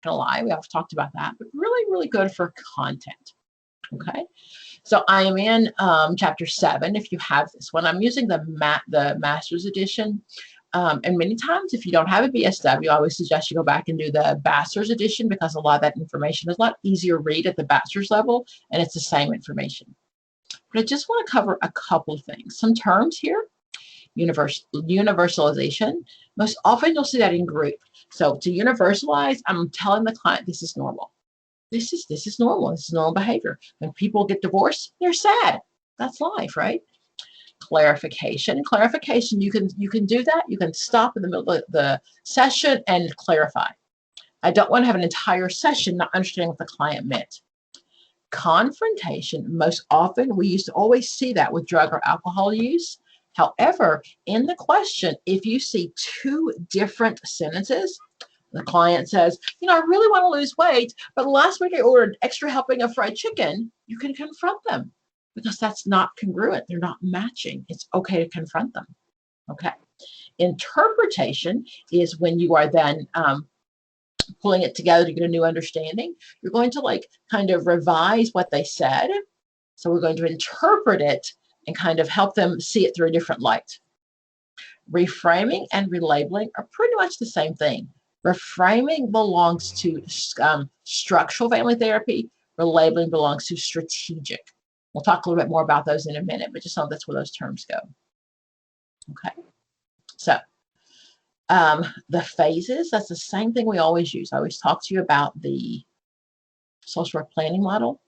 gonna lie, we have talked about that, but really, really good for content. Okay, so I am in chapter 7. If you have this one, I'm using the master's edition. And many times, if you don't have a BSW, I always suggest you go back and do the bachelor's edition, because a lot of that information is a lot easier to read at the bachelor's level, and it's the same information. But I just want to cover a couple of things. Some terms here. Universalization. Most often you'll see that in group. So to universalize, I'm telling the client this is normal. This is normal. This is normal behavior. When people get divorced, they're sad. That's life, right? Clarification. Clarification, you can do that. You can stop in the middle of the session and clarify. I don't want to have an entire session not understanding what the client meant. Confrontation. Most often, we used to always see that with drug or alcohol use. However, in the question, if you see 2 different sentences, the client says, I really want to lose weight, but last week I ordered extra helping of fried chicken, you can confront them, because that's not congruent. They're not matching. It's okay to confront them. Okay. Interpretation is when you are then pulling it together to get a new understanding. You're going to kind of revise what they said. So we're going to interpret it and kind of help them see it through a different light. Reframing and relabeling are pretty much the same thing. Reframing belongs to structural family therapy. Relabeling belongs to strategic. We'll talk a little bit more about those in a minute, but just know that's where those terms go. Okay. So the phases, that's the same thing we always use. I always talk to you about the social work planning model.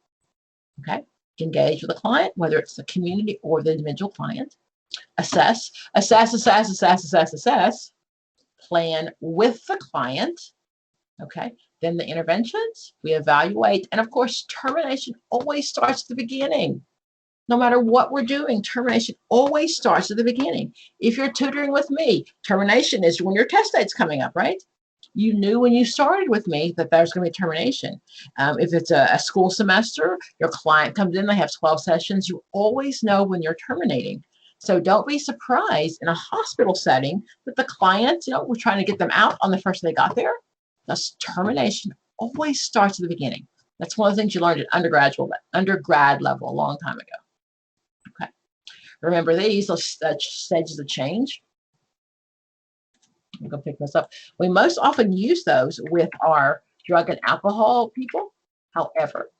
Okay. Engage with the client, whether it's the community or the individual client. Assess. Plan with the client. Okay. Then the interventions, we evaluate. And of course, termination always starts at the beginning. No matter what we're doing, termination always starts at the beginning. If you're tutoring with me, termination is when your test date's coming up, right? You knew when you started with me that there's going to be termination. If it's a school semester, your client comes in, they have 12 sessions, you always know when you're terminating. So don't be surprised in a hospital setting that the client, we're trying to get them out on the first day they got there. Thus, termination always starts at the beginning. That's one of the things you learned at undergrad level a long time ago. Okay. Remember these stages of change. I'm going to pick this up. We most often use those with our drug and alcohol people. However,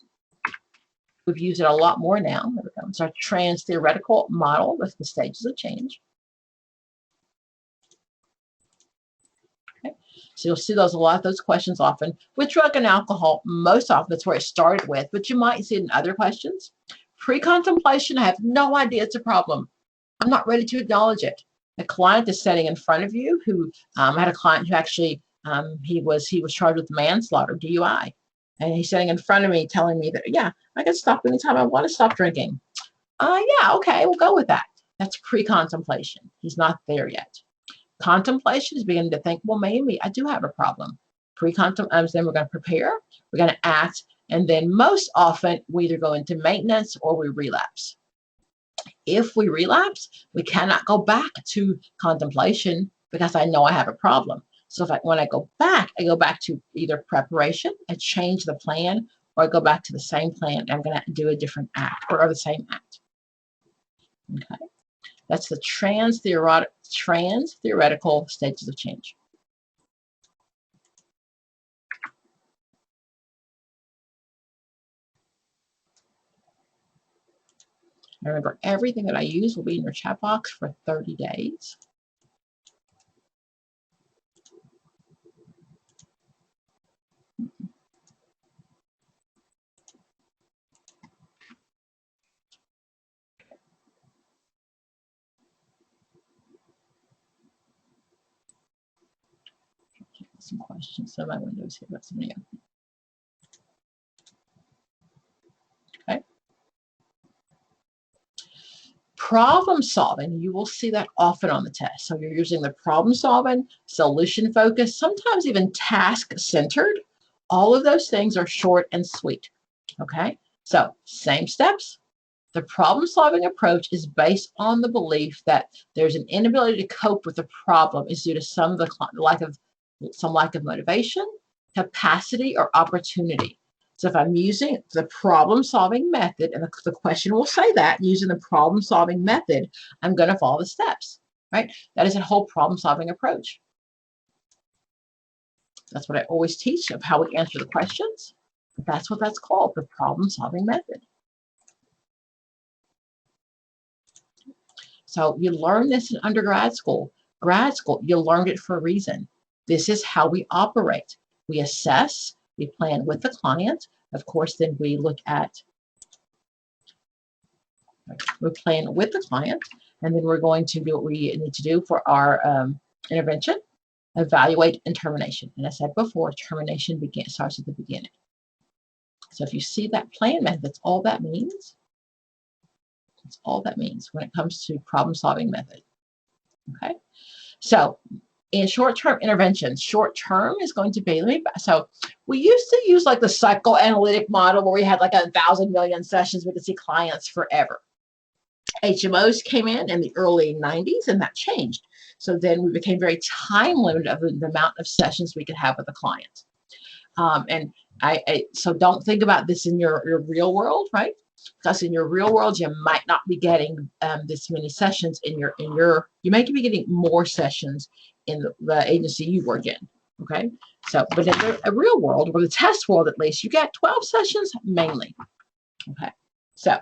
we've used it a lot more now. There we go. It's our trans-theoretical model with the stages of change. Okay. So you'll see those a lot, those questions often. With drug and alcohol, most often that's where it started with, but you might see it in other questions. Pre-contemplation, I have no idea it's a problem. I'm not ready to acknowledge it. The client is sitting in front of you who had a client who actually, he was charged with manslaughter, DUI. And he's sitting in front of me telling me that, yeah, I can stop anytime I want to stop drinking. Yeah, okay, we'll go with that. That's pre-contemplation. He's not there yet. Contemplation is beginning to think, well, maybe I do have a problem. Pre-contemplation, then we're going to prepare, we're going to act, and then most often we either go into maintenance or we relapse. If we relapse, we cannot go back to contemplation because I know I have a problem. So when I go back to either preparation, I change the plan, or I go back to the same plan and I'm going to do a different act or the same act. Okay. That's the trans-theoretical stages of change. Remember, everything that I use will be in your chat box for 30 days. Some questions. So my windows here, got some new. Okay. Problem solving, you will see that often on the test. So you're using the problem solving, solution focused, sometimes even task centered. All of those things are short and sweet. Okay. So same steps. The problem solving approach is based on the belief that there's an inability to cope with the problem is due to some lack of motivation, capacity, or opportunity. So if I'm using the problem-solving method, and the question will say that, using the problem-solving method, I'm going to follow the steps, right? That is a whole problem-solving approach. That's what I always teach of how we answer the questions. That's what that's called, the problem-solving method. So you learn this in undergrad school. Grad school, you learned it for a reason. This is how we operate. We assess, we plan with the client. Of course, then we look at, we plan with the client, and then we're going to do what we need to do for our intervention, evaluate, and termination. And I said before, termination starts at the beginning. So if you see that plan method, that's all that means. That's all that means when it comes to problem-solving method. Okay, so in short-term interventions, short-term is going to be, so we used to use like the psychoanalytic model where we had like 1,000 million sessions. We could see clients forever. HMOs came in the early 90s, and that changed. So then we became very time limited of the amount of sessions we could have with a client. So don't think about this in your real world, right? Because in your real world, you might not be getting this many sessions you may be getting more sessions in the agency you work in. Okay, so but in the real world, or the test world at least, you get 12 sessions mainly. Okay, so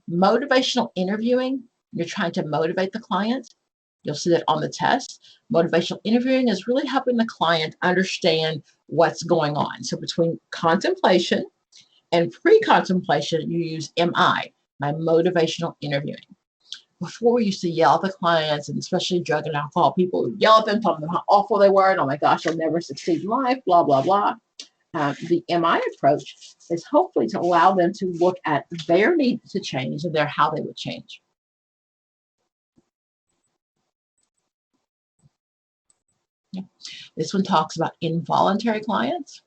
motivational interviewing, you're trying to motivate the client. You'll see that on the test. Motivational interviewing is really helping the client understand what's going on. So between contemplation and pre-contemplation, you use MI, my motivational interviewing. Before, we used to yell at the clients, and especially drug and alcohol people, would yell at them, telling them how awful they were, and oh my gosh, they'll never succeed in life, blah, blah, blah. The MI approach is hopefully to allow them to look at their need to change and how they would change. This one talks about involuntary clients.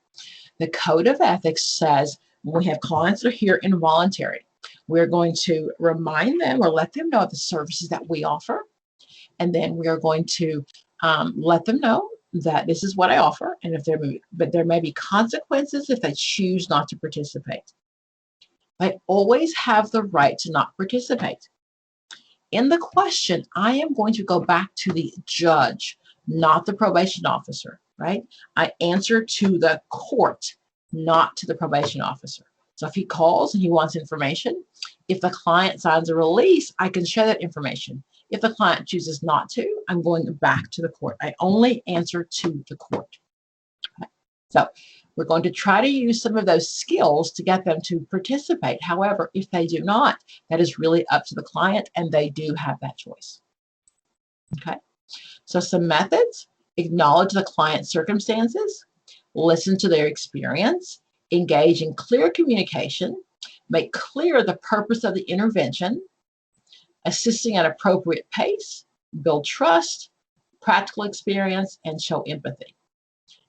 The Code of Ethics says when we have clients that are here involuntary, we're going to remind them or let them know the services that we offer. And then we are going to let them know that this is what I offer. And but there may be consequences if they choose not to participate. They always have the right to not participate. In the question, I am going to go back to the judge, not the probation officer, right? I answer to the court, not to the probation officer. So if he calls and he wants information, if the client signs a release, I can share that information. If the client chooses not to, I'm going back to the court. I only answer to the court. Okay. So we're going to try to use some of those skills to get them to participate. However, if they do not, that is really up to the client, and they do have that choice. Okay. So some methods: acknowledge the client's circumstances, listen to their experience, engage in clear communication, make clear the purpose of the intervention, assisting at appropriate pace, build trust, practical experience, and show empathy.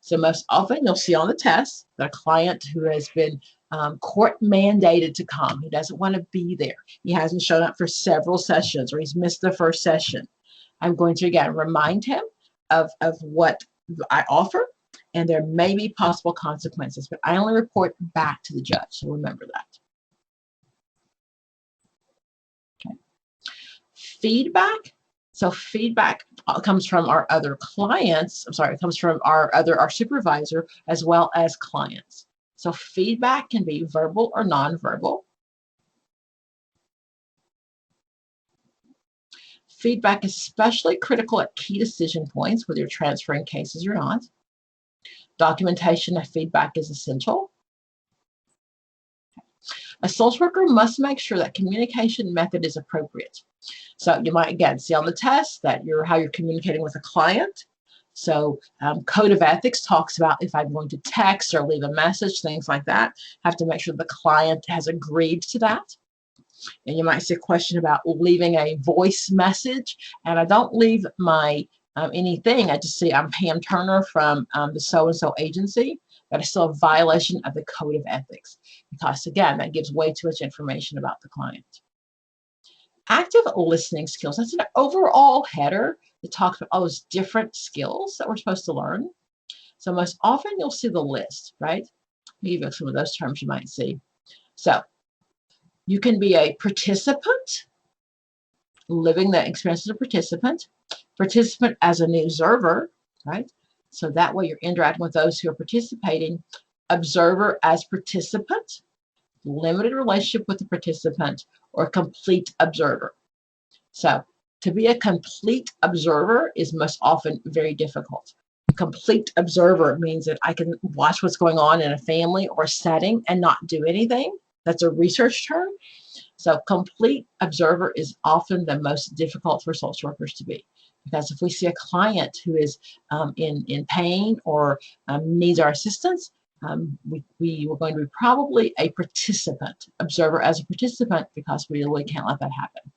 So most often you'll see on the test that a client who has been court mandated to come, he doesn't want to be there, he hasn't shown up for several sessions, or he's missed the first session. I'm going to again remind him of what I offer, and there may be possible consequences, but I only report back to the judge, so remember that. Okay. Feedback. So feedback comes from our other clients. It comes from our supervisor as well as clients. So feedback can be verbal or nonverbal. Feedback is especially critical at key decision points, whether you're transferring cases or not. Documentation of feedback is essential. A social worker must make sure that communication method is appropriate. So you might, again, see on the test that how you're communicating with a client. So Code of Ethics talks about if I'm going to text or leave a message, things like that, have to make sure the client has agreed to that. And you might see a question about leaving a voice message, and I don't leave my anything. I just say I'm Pam Turner from the so-and-so agency, but it's still a violation of the Code of Ethics, because again, that gives way too much information about the client. Active listening skills, that's an overall header that talks about all those different skills that we're supposed to learn. So most often you'll see the list, right? Even some of those terms you might see. So you can be a participant, living the experience as a participant, participant as an observer, right? So that way you're interacting with those who are participating, observer as participant, limited relationship with the participant, or complete observer. So to be a complete observer is most often very difficult. Complete observer means that I can watch what's going on in a family or setting and not do anything. That's a research term. So complete observer is often the most difficult for social workers to be. Because if we see a client who is in pain or needs our assistance, we were going to be probably a participant, observer as a participant, because we really can't let that happen.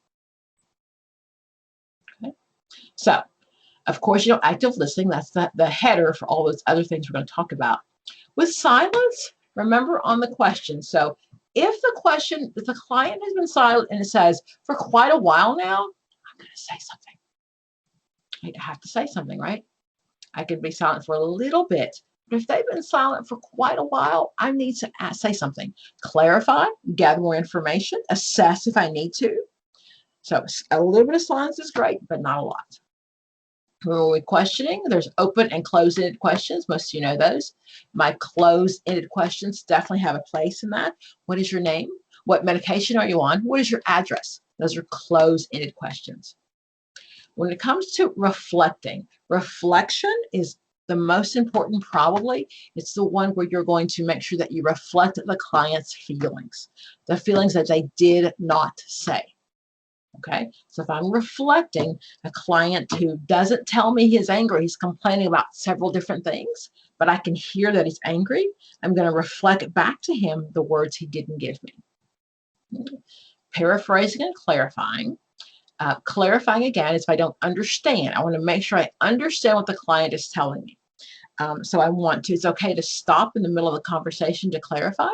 Okay. So, of course, active listening, that's the header for all those other things we're going to talk about. With silence, remember on the question. So if the client has been silent and it says, for quite a while now, I'm going to say something. I have to say something, right? I could be silent for a little bit. But if they've been silent for quite a while, I need to say something. Clarify, gather more information, assess if I need to. So a little bit of silence is great, but not a lot. When we're questioning, there's open and closed-ended questions. Most of you know those. My closed-ended questions definitely have a place in that. What is your name? What medication are you on? What is your address? Those are closed-ended questions. When it comes to reflecting, reflection is the most important probably. It's the one where you're going to make sure that you reflect the client's feelings, the feelings that they did not say. Okay, so if I'm reflecting a client who doesn't tell me he's angry, he's complaining about several different things, but I can hear that he's angry, I'm going to reflect back to him the words he didn't give me. Paraphrasing and clarifying. Clarifying again is if I don't understand. I want to make sure I understand what the client is telling me. So I want to, it's okay to stop in the middle of the conversation to clarify.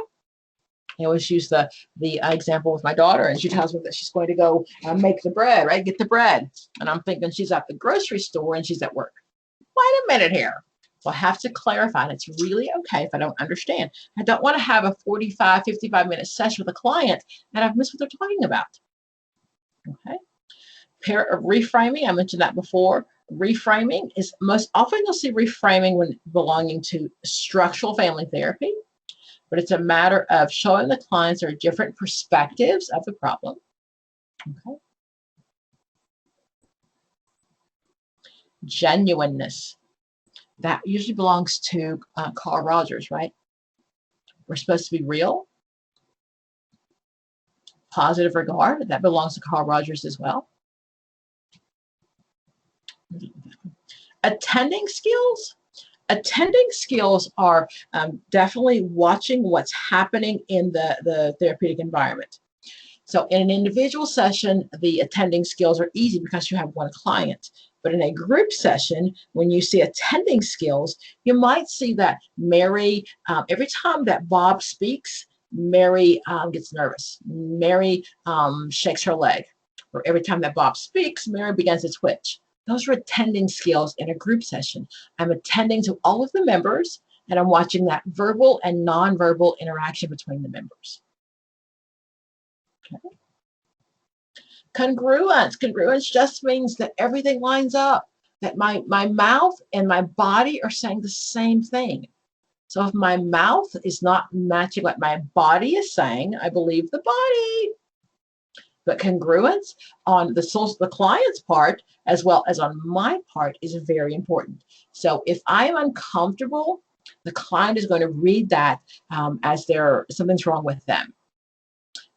I always use the example with my daughter, and she tells me that she's going to go make the bread, right? Get the bread. And I'm thinking she's at the grocery store and she's at work. Wait a minute here. So I have to clarify, and it's really okay if I don't understand. I don't want to have a 45, 55-minute session with a client and I've missed what they're talking about. Okay. Reframing, I mentioned that before. Reframing is most often you'll see reframing when belonging to structural family therapy. But it's a matter of showing the clients there are different perspectives of the problem. Okay. Genuineness. That usually belongs to Carl Rogers, right? We're supposed to be real. Positive regard. That belongs to Carl Rogers as well. Attending skills. Attending skills are definitely watching what's happening in the therapeutic environment. So in an individual session, the attending skills are easy because you have one client. But in a group session, when you see attending skills, you might see that Mary, every time that Bob speaks, Mary gets nervous. Mary shakes her leg. Or every time that Bob speaks, Mary begins to twitch. Those are attending skills in a group session. I'm attending to all of the members, and I'm watching that verbal and nonverbal interaction between the members. Okay. Congruence. Congruence just means that everything lines up, that my mouth and my body are saying the same thing. So if my mouth is not matching what my body is saying, I believe the body. But congruence on the client's part, as well as on my part, is very important. So if I am uncomfortable, the client is going to read that as something's wrong with them.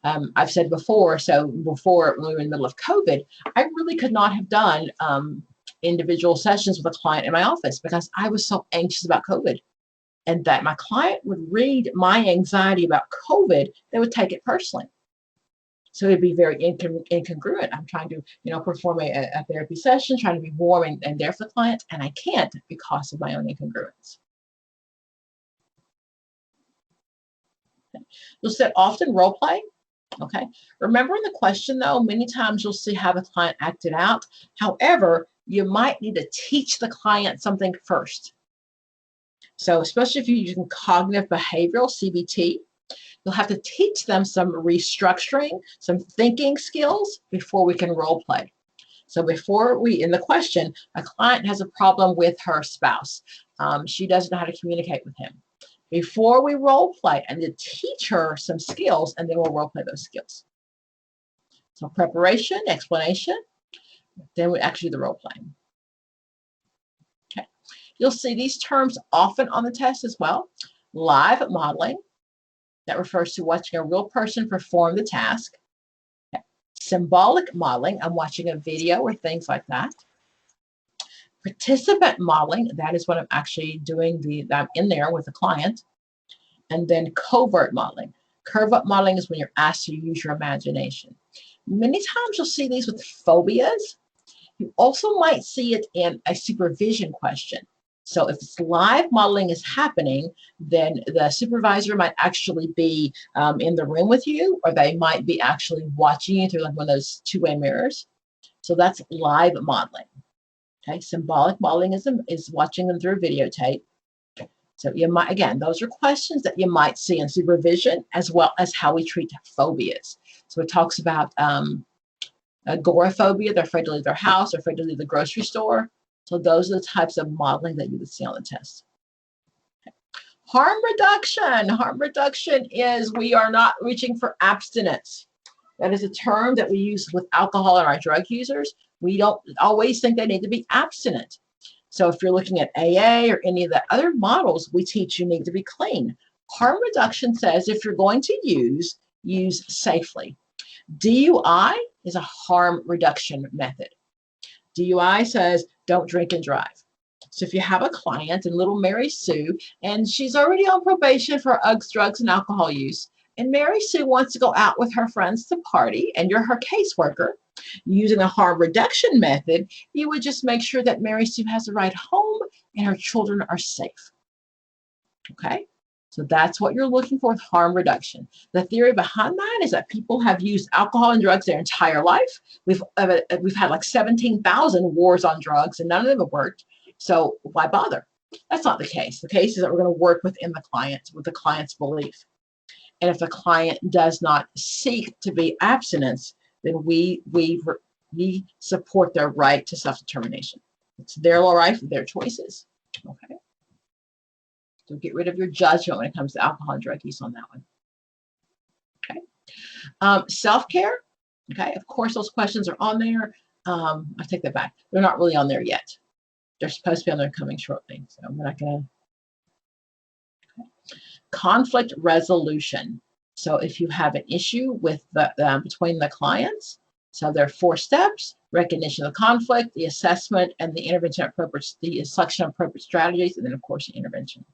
I've said before, when we were in the middle of COVID, I really could not have done individual sessions with a client in my office because I was so anxious about COVID. And that my client would read my anxiety about COVID, they would take it personally. So it'd be very incongruent. I'm trying to, perform a therapy session, trying to be warm and there for the client, and I can't because of my own incongruence. Okay. You'll see often role play. Okay. Remember in the question though, many times you'll see how the client acted out. However, you might need to teach the client something first. So especially if you're using cognitive behavioral, CBT, you'll have to teach them some restructuring, some thinking skills before we can role play. So before we, in the question, a client has a problem with her spouse. She doesn't know how to communicate with him. Before we role play, I need to teach her some skills, and then we'll role play those skills. So preparation, explanation, then we actually do the role playing. Okay. You'll see these terms often on the test as well. Live modeling, that refers to watching a real person perform the task. Okay. Symbolic modeling, I'm watching a video or things like that. Participant modeling, that is what I'm actually doing, I'm in there with the client. And then covert modeling. Covert modeling is when you're asked to use your imagination. Many times you'll see these with phobias. You also might see it in a supervision question. So if it's live modeling is happening, then the supervisor might actually be in the room with you, or they might be actually watching you through like one of those two-way mirrors. So that's live modeling. Okay, symbolic modeling is watching them through a videotape. So you might, again, those are questions that you might see in supervision, as well as how we treat phobias. So it talks about agoraphobia, they're afraid to leave their house, they're afraid to leave the grocery store. So those are the types of modeling that you would see on the test. Okay. Harm reduction. Harm reduction is we are not reaching for abstinence. That is a term that we use with alcohol and our drug users. We don't always think they need to be abstinent. So if you're looking at AA or any of the other models, we teach you need to be clean. Harm reduction says if you're going to use safely. DUI is a harm reduction method. DUI says don't drink and drive. So if you have a client and little Mary Sue, and she's already on probation for drugs and alcohol use, and Mary Sue wants to go out with her friends to party, and you're her caseworker, using the harm reduction method, you would just make sure that Mary Sue has a ride home and her children are safe. Okay? So that's what you're looking for with harm reduction. The theory behind that is that people have used alcohol and drugs their entire life. We've had like 17,000 wars on drugs and none of them have worked. So why bother? That's not the case. The case is that we're going to work within the client, with the client's belief. And if the client does not seek to be abstinence, then we support their right to self-determination. It's their right, their choices. Okay. So get rid of your judgment when it comes to alcohol and drug use on that one. Okay. Self-care. Okay. Of course, those questions are on there. I take that back. They're not really on there yet. They're supposed to be on there coming shortly. So we're not going to. Okay. Conflict resolution. So if you have an issue with between the clients, so there are 4 steps: recognition of the conflict, the assessment, and the intervention appropriate, the selection of appropriate strategies, and then of course the intervention.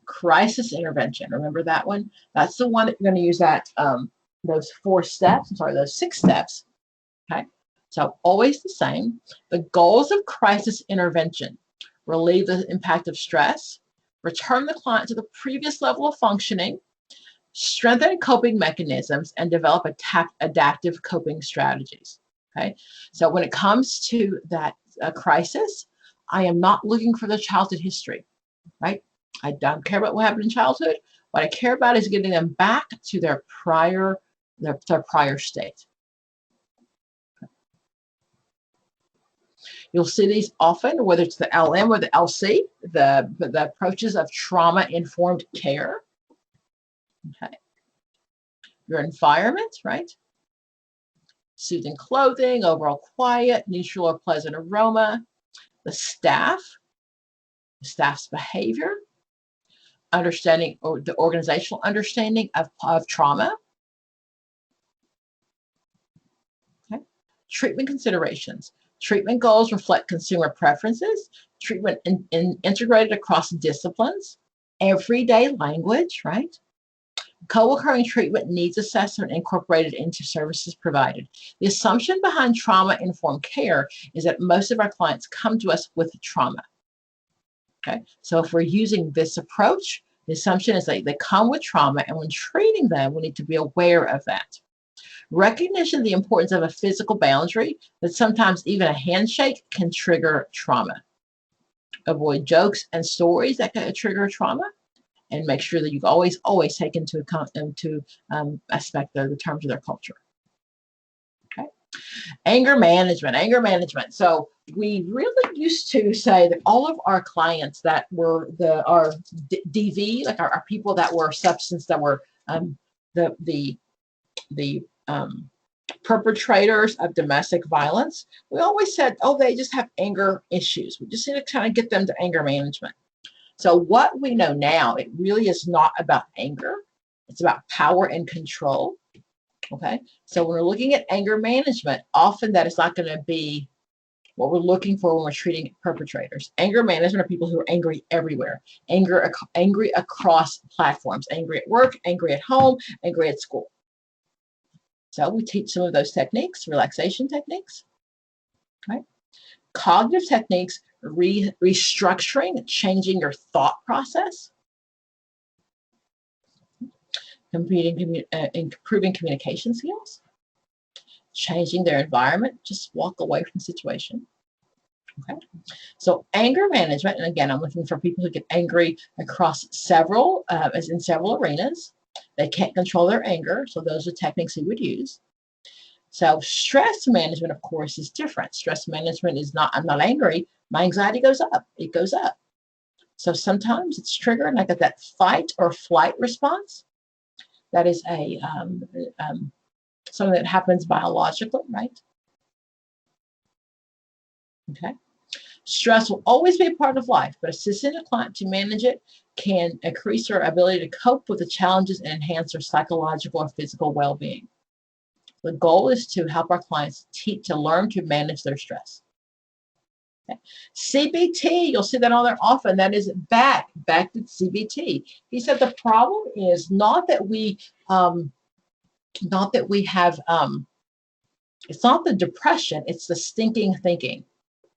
Crisis intervention. Remember that one? That's the one that you're going to use that those 4 steps. I'm sorry, those 6 steps. Okay. So always the same. The goals of crisis intervention: relieve the impact of stress, return the client to the previous level of functioning, strengthen coping mechanisms, and develop adaptive coping strategies. Okay, so when it comes to that crisis, I am not looking for the childhood history, right? I don't care about what happened in childhood. What I care about is getting them back to their prior state. You'll see these often, whether it's the LM or the LC, the approaches of trauma-informed care. Okay. Your environment, right? Soothing clothing, overall quiet, neutral or pleasant aroma. The staff's behavior, understanding or the organizational understanding of trauma. Okay. Treatment considerations. Treatment goals reflect consumer preferences. Treatment integrated across disciplines. Everyday language, right? Co-occurring treatment needs assessment incorporated into services provided. The assumption behind trauma-informed care is that most of our clients come to us with trauma. Okay, so if we're using this approach, the assumption is that they come with trauma, and when treating them, we need to be aware of that. Recognition of the importance of a physical boundary, that sometimes even a handshake can trigger trauma. Avoid jokes and stories that can trigger trauma, and make sure that you always take into account aspect the terms of their culture. Okay. Anger management. So we really used to say that all of our clients that were our DV, like our people that were substance, that were the perpetrators of domestic violence, we always said, oh, they just have anger issues. We just need to kind of get them to anger management. So what we know now, it really is not about anger. It's about power and control. Okay. So when we're looking at anger management, often that is not going to be what we're looking for when we're treating perpetrators. Anger management are people who are angry everywhere, angry across platforms, angry at work, angry at home, angry at school. So we teach some of those techniques, relaxation techniques. Okay. Cognitive techniques, restructuring, changing your thought process, improving communication skills, changing their environment, just walk away from the situation. Okay. So anger management, and again, I'm looking for people who get angry across several arenas. They can't control their anger, so those are techniques we would use. So stress management, of course, is different. Stress management is not, I'm not angry, my anxiety goes up, it goes up. So sometimes it's triggered, and I get that fight or flight response. That is something that happens biologically, right? Okay. Stress will always be a part of life, but assisting a client to manage it can increase their ability to cope with the challenges and enhance their psychological or physical well-being. The goal is to help our clients to learn to manage their stress. Okay. CBT, you'll see that on there often. That is back to CBT. He said the problem is not that we have, it's not the depression, it's the stinking thinking.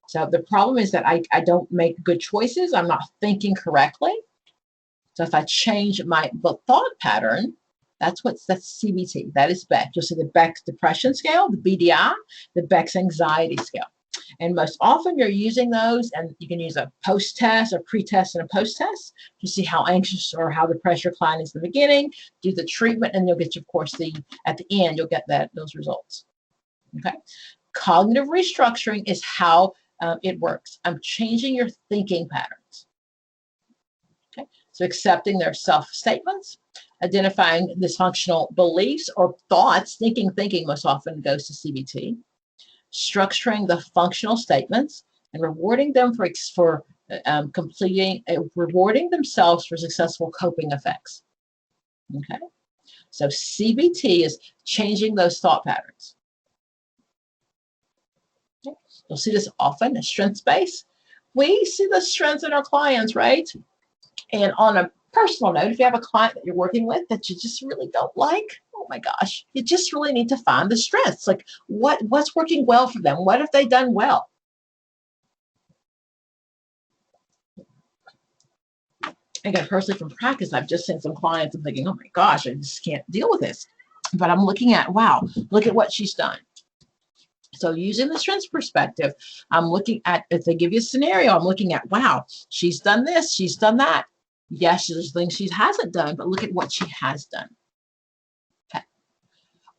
So the problem is that I don't make good choices. I'm not thinking correctly. So if I change my thought pattern, that's CBT. That is Beck. You'll see the Beck's depression scale, the BDI, the Beck's anxiety scale. And most often you're using those, and you can use a post-test, a pre-test, and a post-test to see how anxious or how depressed your client is in the beginning. Do the treatment, and you'll get, of course, at the end, you'll get those results. Okay. Cognitive restructuring is how it works. I'm changing your thinking patterns. Okay. So accepting their self-statements, identifying dysfunctional beliefs or thoughts. Thinking most often goes to CBT. Structuring the functional statements and rewarding them rewarding themselves for successful coping effects. Okay. So CBT is changing those thought patterns. Okay. You'll see this often in strengths-based. We see the strengths in our clients, right? And on a personal note, if you have a client that you're working with that you just really don't like, oh my gosh, you just really need to find the strengths. Like what's working well for them? What have they done well? Again, personally from practice, I've just seen some clients and thinking, oh my gosh, I just can't deal with this. But I'm looking at, wow, look at what she's done. So using the strengths perspective, I'm looking at, if they give you a scenario, I'm looking at, wow, she's done this, she's done that. Yes, there's things she hasn't done, but look at what she has done. Okay.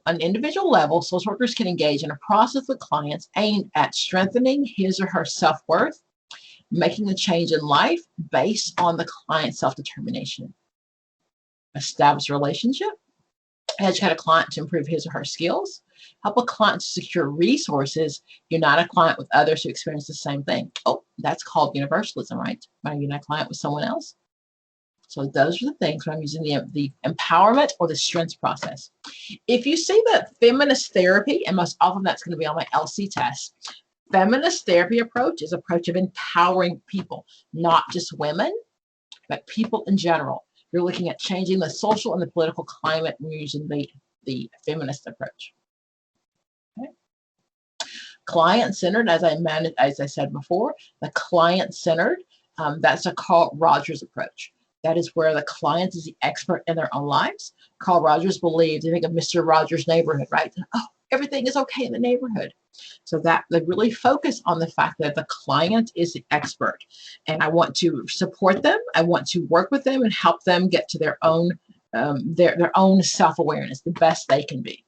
On an individual level, social workers can engage in a process with clients aimed at strengthening his or her self-worth, making a change in life based on the client's self-determination. Establish a relationship, educate a client to improve his or her skills, help a client to secure resources, unite a client with others who experience the same thing. Oh, that's called universalism, right? When I unite a client with someone else. So those are the things when I'm using the empowerment or the strengths process. If you see that feminist therapy, and most often that's going to be on my LC test, feminist therapy approach is an approach of empowering people, not just women, but people in general. You're looking at changing the social and the political climate when you're using the feminist approach. Okay. Client-centered, as I said before, the client-centered, that's a Carl Rogers approach. That is where the client is the expert in their own lives. Carl Rogers believes, you think of Mr. Rogers' neighborhood, right? Oh, everything is okay in the neighborhood. So that they really focus on the fact that the client is the expert, and I want to support them. I want to work with them and help them get to their own self-awareness, the best they can be.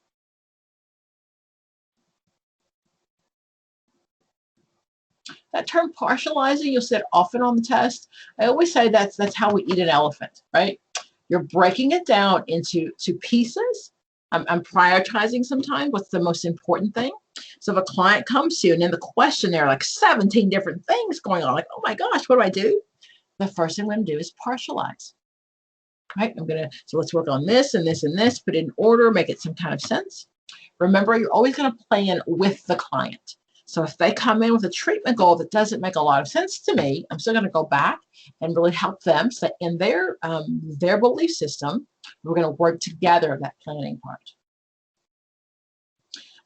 That term partializing, you'll see it often on the test. I always say that's how we eat an elephant, right? You're breaking it down into pieces. I'm prioritizing sometimes what's the most important thing. So if a client comes to you and in the question there are like 17 different things going on, like, oh my gosh, what do I do? The first thing I'm going to do is partialize. Right? So let's work on this and this and this, put it in order, make it some kind of sense. Remember, you're always going to plan with the client. So if they come in with a treatment goal that doesn't make a lot of sense to me, I'm still going to go back and really help them stay in their belief system. We're going to work together that planning part.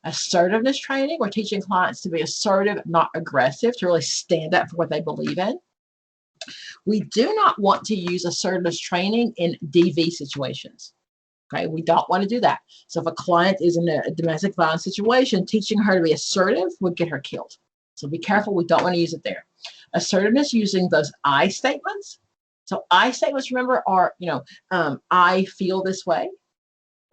Assertiveness training, we're teaching clients to be assertive, not aggressive, to really stand up for what they believe in. We do not want to use assertiveness training in DV situations. Okay, we don't want to do that. So if a client is in a domestic violence situation, teaching her to be assertive would get her killed. So be careful, we don't want to use it there. Assertiveness using those I statements. So I statements, remember, are, I feel this way.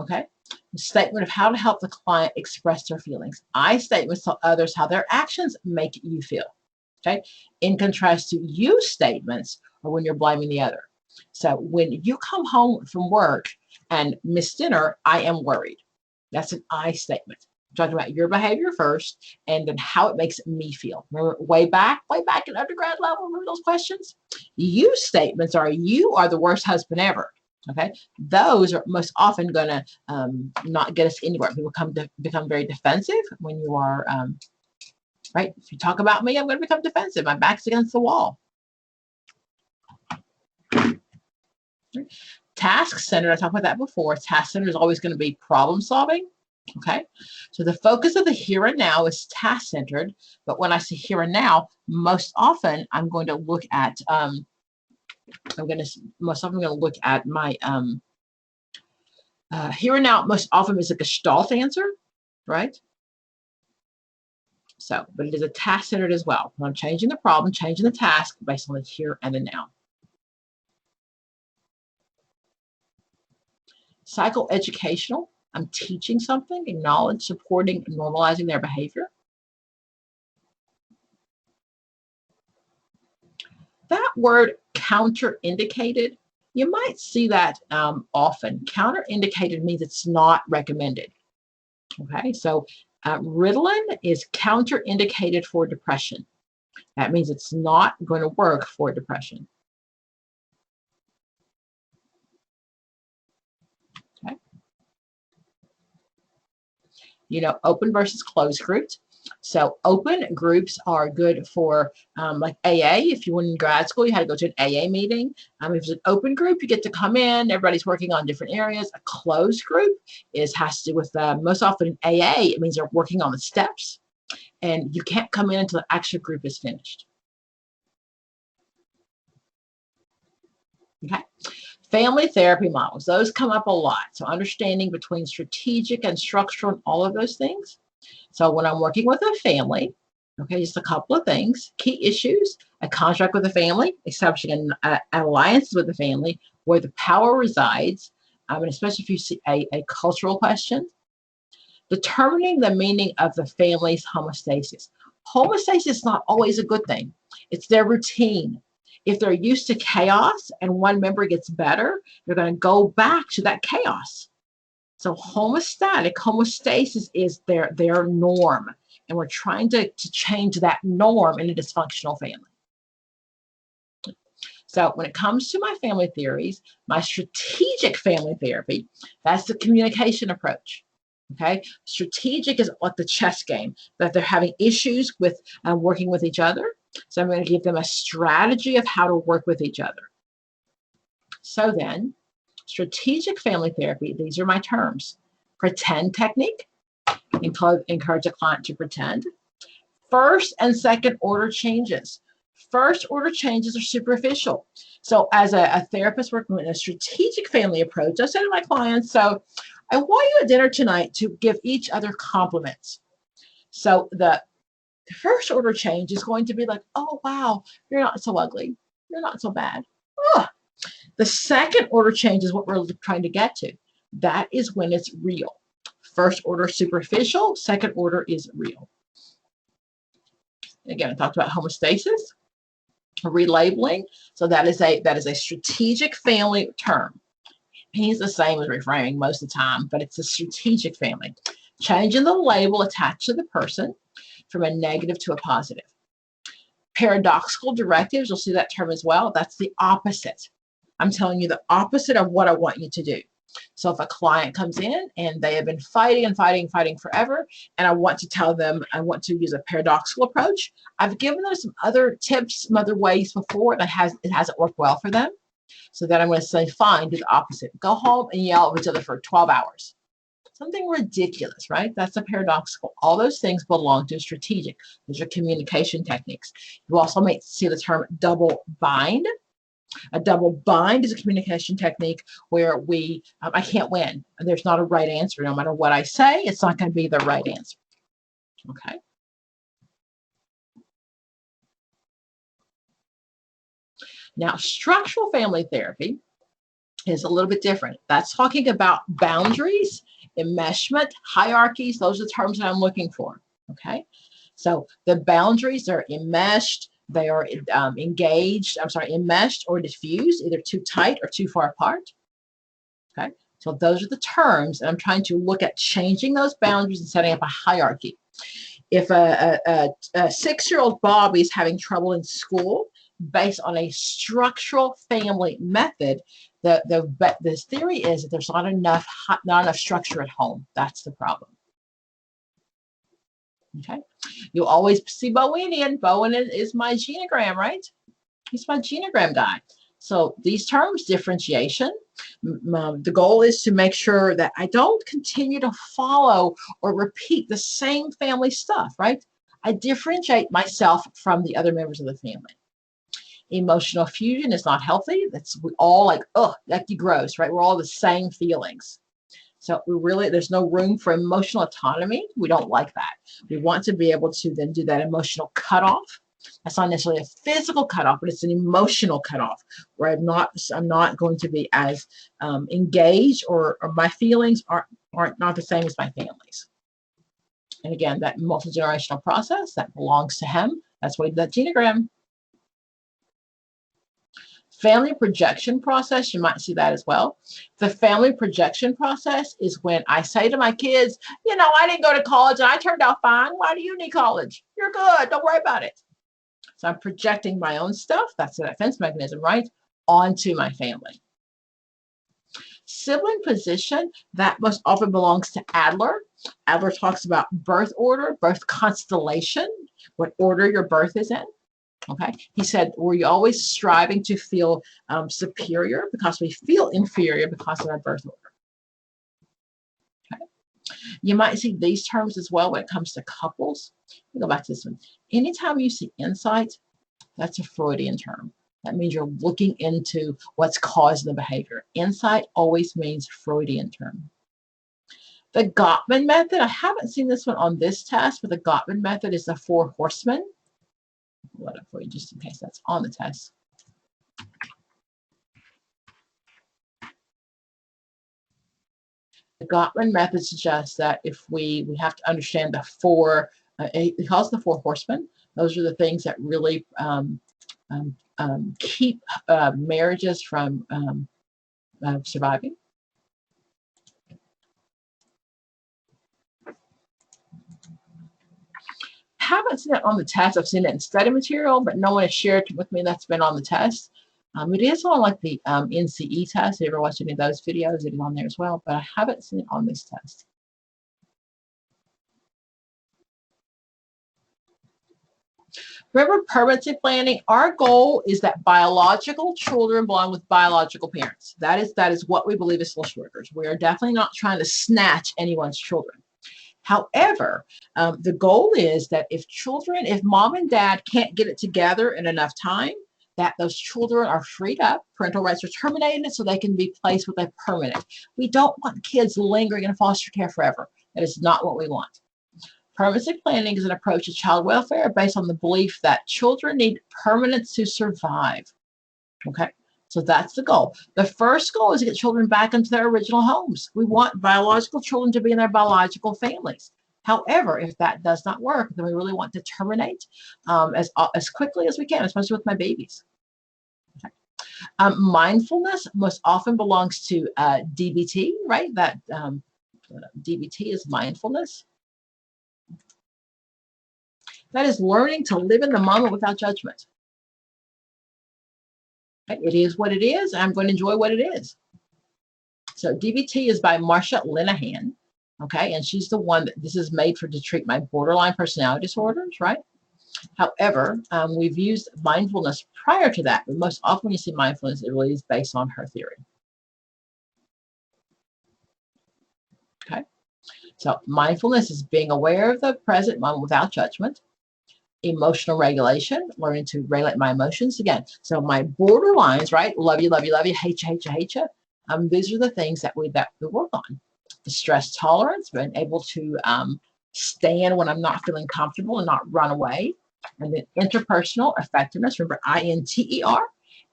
Okay, a statement of how to help the client express their feelings. I statements tell others how their actions make you feel. Okay, in contrast to you statements or when you're blaming the other. So when you come home from work and miss dinner, I am worried. That's an I statement. I'm talking about your behavior first and then how it makes me feel. Remember way back in undergrad level, remember those questions? You statements are, you are the worst husband ever. Okay, those are most often going to not get us anywhere. People become very defensive when you are, right? If you talk about me, I'm going to become defensive. My back's against the wall. Task-centered, I talked about that before. Task-centered is always going to be problem solving. Okay, so the focus of the here and now is task-centered, but when I say here and now, most often I'm going to look at my here and now most often is a Gestalt answer, right? So, but it is a task-centered as well. I'm changing the problem, changing the task based on the here and the now. Psychoeducational, I'm teaching something, acknowledge, supporting, and normalizing their behavior. That word counterindicated, you might see that often. Counterindicated means it's not recommended. Okay, so Ritalin is counterindicated for depression. That means it's not going to work for depression. Okay. Open versus closed groups. So open groups are good for like AA. If you went in grad school, you had to go to an AA meeting. If it's an open group, you get to come in. Everybody's working on different areas. A closed group has to do with most often in AA. It means they're working on the steps, and you can't come in until the actual group is finished. Okay. Family therapy models, those come up a lot. So understanding between strategic and structural and all of those things. So when I'm working with a family, okay, just a couple of things. Key issues, a contract with a family, establishing an alliance with the family, where the power resides, and especially if you see a cultural question. Determining the meaning of the family's homeostasis. Homeostasis is not always a good thing. It's their routine. If they're used to chaos and one member gets better, they're going to go back to that chaos. So homeostasis is their norm. And we're trying to change that norm in a dysfunctional family. So when it comes to my family theories, my strategic family therapy, that's the communication approach. Okay, strategic is like the chess game, that they're having issues with working with each other. So I'm going to give them a strategy of how to work with each other. So then, strategic family therapy, these are my terms. Pretend technique, encourage a client to pretend. First and second order changes. First order changes are superficial. So as a therapist working in a strategic family approach, I say to my clients, so I want you at dinner tonight to give each other compliments. So the first order change is going to be like, oh, wow, you're not so ugly. You're not so bad. Ugh. The second order change is what we're trying to get to. That is when it's real. First order superficial, second order is real. Again, I talked about homeostasis, relabeling. So that is a strategic family term. It means the same as reframing most of the time, but it's a strategic family. Changing the label attached to the person from a negative to a positive. Paradoxical directives, you'll see that term as well. That's the opposite. I'm telling you the opposite of what I want you to do. So if a client comes in and they have been fighting and fighting forever, and I want to tell them, I want to use a paradoxical approach, I've given them some other tips, some other ways before, and it hasn't worked well for them. So then I'm going to say, fine, do the opposite. Go home and yell at each other for 12 hours. Something ridiculous, right? That's a paradoxical. All those things belong to strategic. Those are communication techniques. You also may see the term double bind. A double bind is a communication technique where I can't win. There's not a right answer. No matter what I say, it's not going to be the right answer. Okay. Now, structural family therapy is a little bit different. That's talking about boundaries, enmeshment, hierarchies. Those are the terms that I'm looking for. Okay. So the boundaries are enmeshed. They are enmeshed or diffused, either too tight or too far apart. Okay. So those are the terms. And I'm trying to look at changing those boundaries and setting up a hierarchy. If a 6-year-old Bobby is having trouble in school based on a structural family method, the theory is that there's not enough structure at home. That's the problem. Okay. You'll always see Bowen in. Bowen is my genogram, right? He's my genogram guy. So these terms, differentiation, the goal is to make sure that I don't continue to follow or repeat the same family stuff, right? I differentiate myself from the other members of the family. Emotional fusion is not healthy. We all like, oh, that's gross, right? We're all the same feelings. So there's no room for emotional autonomy. We don't like that. We want to be able to then do that emotional cutoff. That's not necessarily a physical cutoff, but it's an emotional cutoff where I'm not going to be as engaged, or my feelings aren't not the same as my family's. And again, that multi-generational process, that belongs to him. That's why that genogram. Family projection process, you might see that as well. The family projection process is when I say to my kids, I didn't go to college and I turned out fine. Why do you need college? You're good. Don't worry about it. So I'm projecting my own stuff. That's a defense mechanism, right? Onto my family. Sibling position, that most often belongs to Adler. Adler talks about birth order, birth constellation, what order your birth is in. Okay, he said, were you always striving to feel superior because we feel inferior because of our birth order? Okay, you might see these terms as well when it comes to couples. Let me go back to this one. Anytime you see insight, that's a Freudian term. That means you're looking into what's causing the behavior. Insight always means Freudian term. The Gottman Method, I haven't seen this one on this test, but the Gottman Method is the 4 horsemen. What up for you just in case that's on the test. The Gottman Method suggests that if we have to understand the 4, it calls the 4 horsemen. Those are the things that really keep marriages from surviving. Haven't seen it on the test. I've seen it in study material, but no one has shared with me that's been on the test. It is on like the NCE test. If you ever watched any of those videos, it is on there as well, but I haven't seen it on this test. Remember permanency planning? Our goal is that biological children belong with biological parents. That is what we believe as social workers. We are definitely not trying to snatch anyone's children. However, the goal is that if mom and dad can't get it together in enough time, that those children are freed up, parental rights are terminated, so they can be placed with a permanent. We don't want kids lingering in foster care forever. That is not what we want. Permanency planning is an approach to child welfare based on the belief that children need permanence to survive. Okay, so that's the goal. The first goal is to get children back into their original homes. We want biological children to be in their biological families. However, if that does not work, then we really want to terminate as quickly as we can, especially with my babies. Okay. Mindfulness most often belongs to DBT, right? That DBT is mindfulness. That is learning to live in the moment without judgment. Okay? It is what it is, and I'm going to enjoy what it is. So DBT is by Marsha Linehan, okay? And she's the one that this is made for to treat my borderline personality disorders, right? However, we've used mindfulness prior to that, but most often when you see mindfulness, it really is based on her theory. Okay? So mindfulness is being aware of the present moment without judgment. Emotional regulation, learning to regulate my emotions. Again, so my borderlines, right? Love you, love you, love you, hate you, hate you, hate you. These are the things that we work on. The stress tolerance, being able to stand when I'm not feeling comfortable and not run away. And then interpersonal effectiveness, remember INTER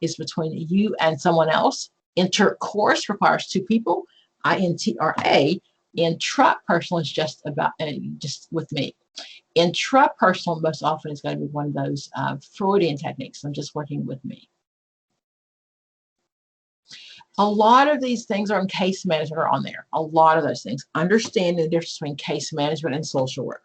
is between you and someone else. Intercourse requires two people. INTRA, intrapersonal is just about just with me. Intrapersonal most often is going to be one of those Freudian techniques. I'm just working with me. A lot of these things are in case management are on there. A lot of those things. Understanding the difference between case management and social work.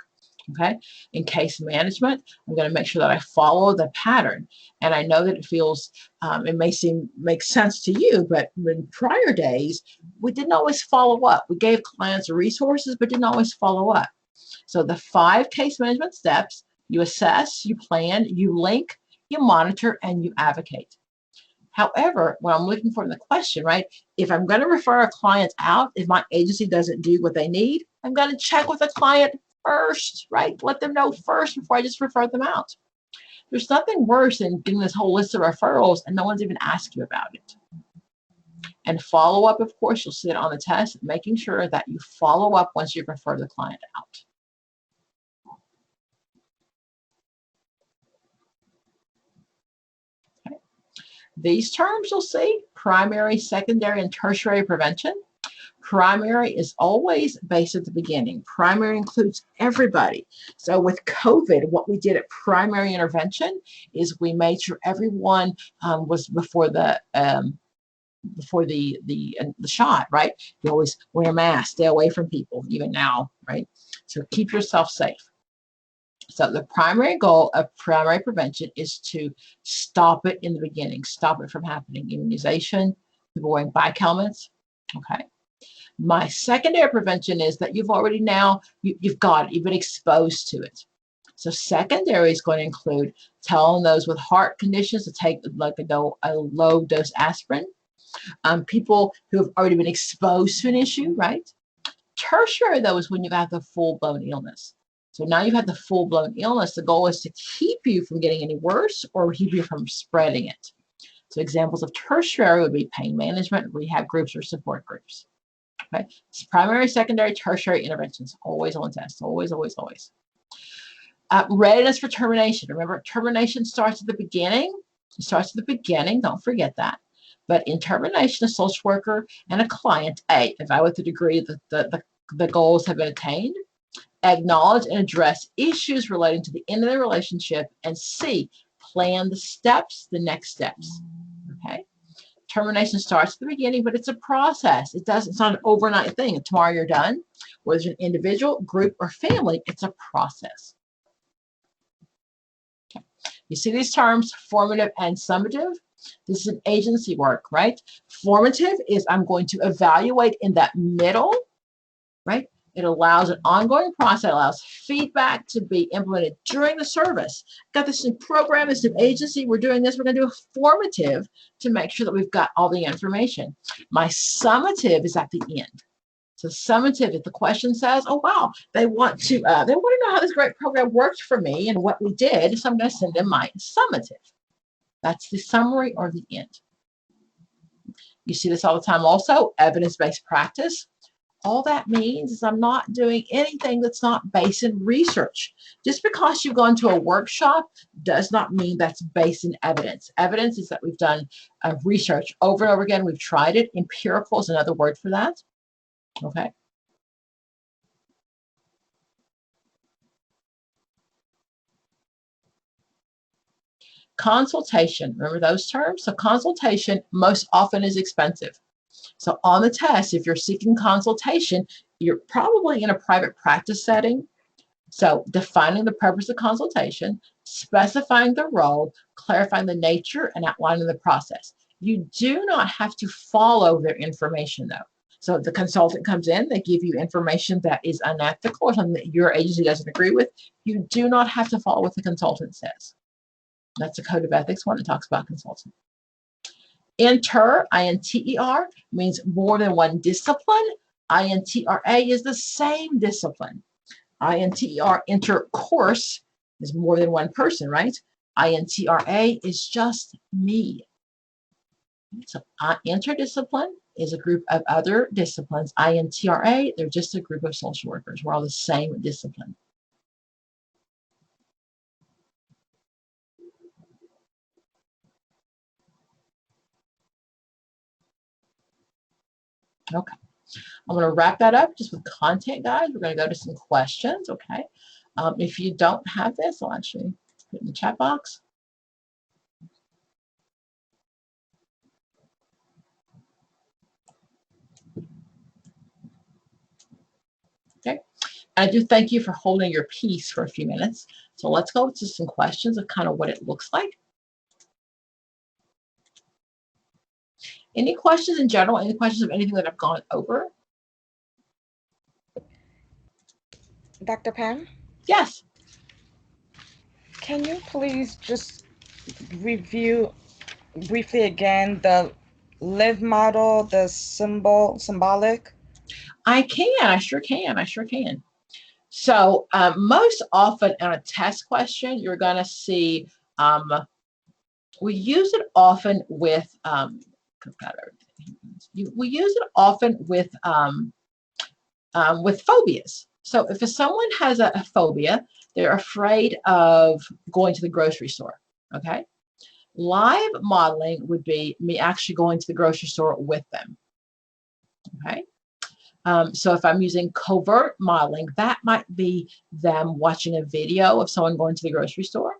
Okay. In case management, I'm going to make sure that I follow the pattern. And I know that it feels, it may make sense to you, but in prior days, we didn't always follow up. We gave clients resources, but didn't always follow up. So the 5 case management steps: you assess, you plan, you link, you monitor, and you advocate. However, what I'm looking for in the question, right, if I'm going to refer a client out, if my agency doesn't do what they need, I'm going to check with the client first, right? Let them know first before I just refer them out. There's nothing worse than getting this whole list of referrals and no one's even asked you about it. And follow up, of course, you'll see it on the test, making sure that you follow up once you've referred the client out. Okay. These terms you'll see: primary, secondary, and tertiary prevention. Primary is always based at the beginning. Primary includes everybody. So with COVID, what we did at primary intervention is we made sure everyone was before the shot, right? You always wear a mask, stay away from people, even now, right? So keep yourself safe. So the primary goal of primary prevention is to stop it in the beginning, stop it from happening. Immunization, people wearing bike helmets, okay? My secondary prevention is that you've already now, you've got it, you've been exposed to it. So secondary is going to include telling those with heart conditions to take like a low dose aspirin. People who have already been exposed to an issue, right? Tertiary, though, is when you've had the full-blown illness. So now you've had the full-blown illness. The goal is to keep you from getting any worse or keep you from spreading it. So examples of tertiary would be pain management, rehab groups, or support groups. Okay, it's primary, secondary, tertiary interventions, always on the test, always, always, always. Readiness for termination. Remember, termination starts at the beginning. It starts at the beginning, don't forget that. But in termination, a social worker and a client, A, evaluate the degree that the goals have been attained, acknowledge and address issues relating to the end of the relationship, and C, plan the steps, the next steps. Okay. Termination starts at the beginning, but it's a process. It's not an overnight thing. Tomorrow you're done. Whether it's an individual, group, or family, it's a process. Okay. You see these terms, formative and summative? This is an agency work, right? Formative is I'm going to evaluate in that middle, right? It allows an ongoing process, allows feedback to be implemented during the service. Got this new program, this new agency, we're doing this, we're going to do a formative to make sure that we've got all the information. My summative is at the end. So summative, if the question says, oh, wow, they want to know how this great program worked for me and what we did, so I'm going to send them my summative. That's the summary or the end. You see this all the time also, evidence-based practice. All that means is I'm not doing anything that's not based in research. Just because you've gone to a workshop does not mean that's based in evidence. Evidence is that we've done research over and over again. We've tried it. Empirical is another word for that. Okay. Consultation, remember those terms? So consultation most often is expensive. So on the test, if you're seeking consultation, you're probably in a private practice setting. So defining the purpose of consultation, specifying the role, clarifying the nature, and outlining the process. You do not have to follow their information though. So if the consultant comes in, they give you information that is unethical or something that your agency doesn't agree with, you do not have to follow what the consultant says. That's a code of ethics one that talks about consulting. Inter, I-N-T-E-R, means more than one discipline. I-N-T-R-A is the same discipline. I-N-T-E-R, intercourse, is more than one person, right? I-N-T-R-A is just me. So interdiscipline is a group of other disciplines. I-N-T-R-A, they're just a group of social workers. We're all the same discipline. Okay. I'm going to wrap that up just with content, guys. We're going to go to some questions, okay? If you don't have this, I'll actually put it in the chat box. Okay. I do thank you for holding your peace for a few minutes. So let's go to some questions of kind of what it looks like. Any questions in general? Any questions of anything that I've gone over? Dr. Pam? Yes. Can you please just review briefly again the live model, the symbolic? I can. I sure can. I sure can. So most often on a test question, you're going to see, we use it often with, we use it often with phobias. So if someone has a phobia, they're afraid of going to the grocery store, okay? Live modeling would be me actually going to the grocery store with them, okay? So if I'm using covert modeling, that might be them watching a video of someone going to the grocery store.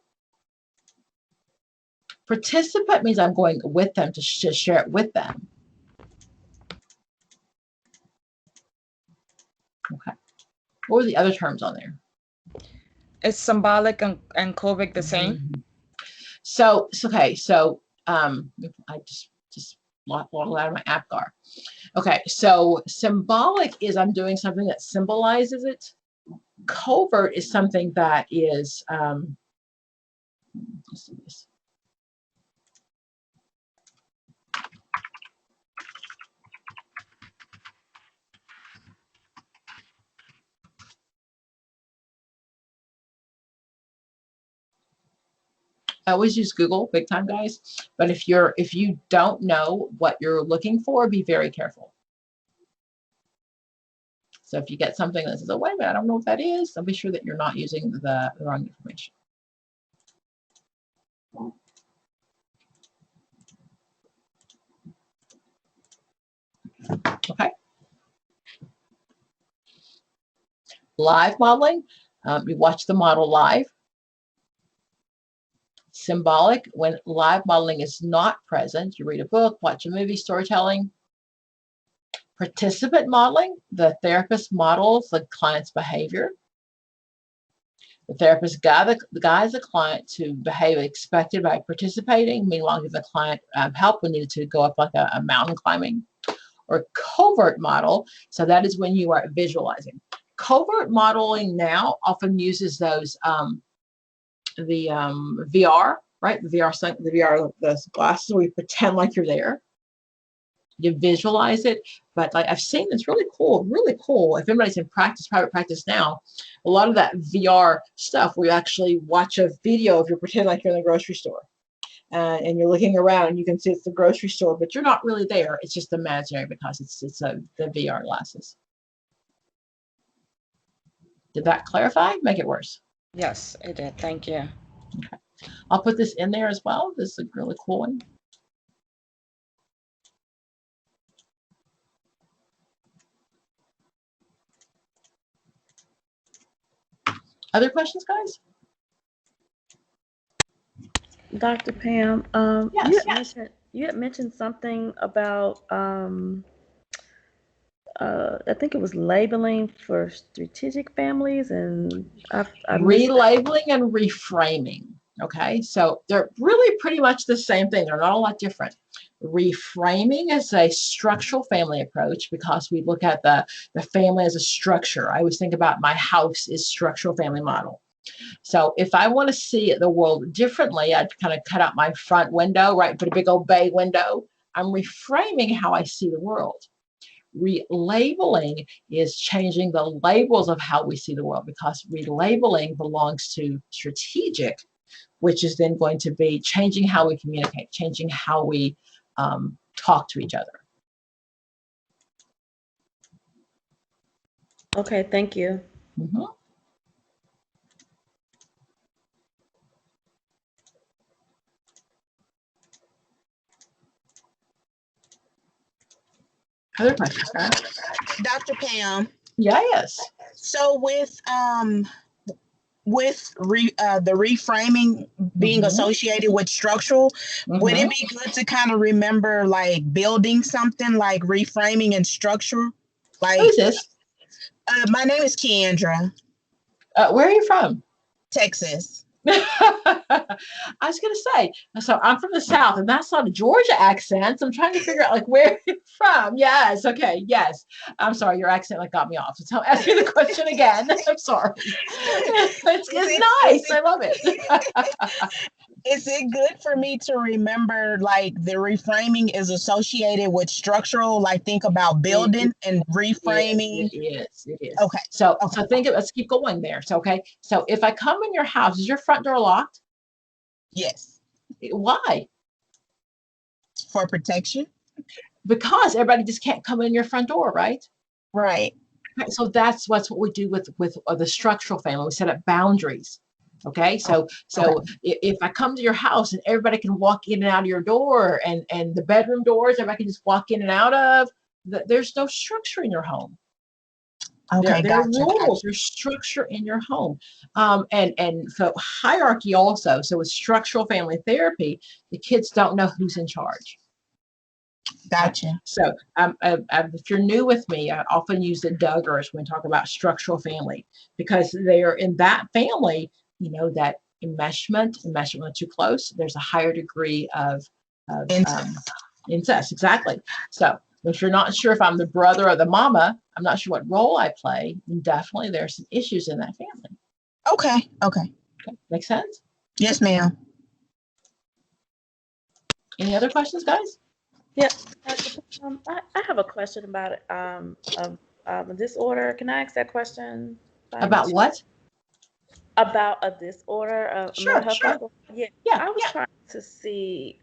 Participant means I'm going with them to share it with them. Okay. What were the other terms on there? Is symbolic and covert the same? Mm-hmm. So okay. So I just logged out of my app bar. Okay. So symbolic is I'm doing something that symbolizes it. Covert is something that is let's see this. I always use Google big time, guys. But if you don't know what you're looking for, be very careful. So if you get something that says, oh, wait a minute, I don't know what that is, so be sure that you're not using the wrong information. Okay. Live modeling, you watch the model live. Symbolic, when live modeling is not present, you read a book, watch a movie, storytelling. Participant modeling, the therapist models the client's behavior. The therapist guides the client to behave expected by participating. Meanwhile, give the client help when needed to go up like a mountain climbing. Or covert model, so that is when you are visualizing. Covert modeling now often uses those VR, right? The VR glasses where you pretend like you're there. You visualize it, but like I've seen, it's really cool, really cool. If anybody's in practice, private practice now, a lot of that VR stuff, we actually watch a video if you're pretending like you're in the grocery store. And you're looking around and you can see it's the grocery store, but you're not really there. It's just imaginary because it's the VR glasses. Did that clarify? Make it worse? Yes, it did. Thank you. Okay. I'll put this in there as well. This is a really cool one. Other questions, guys? Dr. Pam, Yes. you had mentioned something about I think it was labeling for strategic families, and I missed that. Relabeling and reframing. Okay, so they're really pretty much the same thing. They're not a lot different. Reframing is a structural family approach because we look at the family as a structure. I always think about my house is structural family model. So if I want to see the world differently, I'd kind of cut out my front window, right? Put a big old bay window. I'm reframing how I see the world. Relabeling is changing the labels of how we see the world, because relabeling belongs to strategic, which is then going to be changing how we communicate, changing how we talk to each other. Okay, thank you. Mm-hmm. Other questions, guys? Dr. Pam, Yes. so with the reframing being associated with structural, would it be good to kind of remember like building something like reframing and structure? Like, Who's this? my name is Kendra, Where are you from? Texas. I was going to say, so I'm from the South, and that's not a Georgia accent. So I'm trying to figure out like where you're from. Yes. Okay. Yes. I'm sorry. Your accent like got me off. So ask me the question again. I'm sorry. It's nice. I love it. Is it good for me to remember like the reframing is associated with structural? Like think about building and reframing. It is. Okay. So think of, let's keep going there. So, okay. So if I come in your house, is your front door locked? Yes. Why? For protection. Because everybody just can't come in your front door, right? Right. So that's what we do with the structural family. We set up boundaries. Okay, so if I come to your house and everybody can walk in and out of your door, and the bedroom doors everybody can just walk in and out of, there's no structure in your home. Okay, there are gotcha. rules. There's structure in your home, and so hierarchy also. So with structural family therapy, the kids don't know who's in charge. Gotcha. So if you're new with me, I often use the Duggars when we talk about structural family, because they are in that family. You know that enmeshment when too close, there's a higher degree of incest. Exactly. So if you're not sure if I'm the brother or the mama, I'm not sure what role I play, then definitely there's some issues in that family. Okay. Make sense? Yes, ma'am. Any other questions, guys? Yeah, I have a question about it. A disorder. Can I ask that question? About what? About a disorder of mental health. Sure. Yeah. Yeah. I was trying to see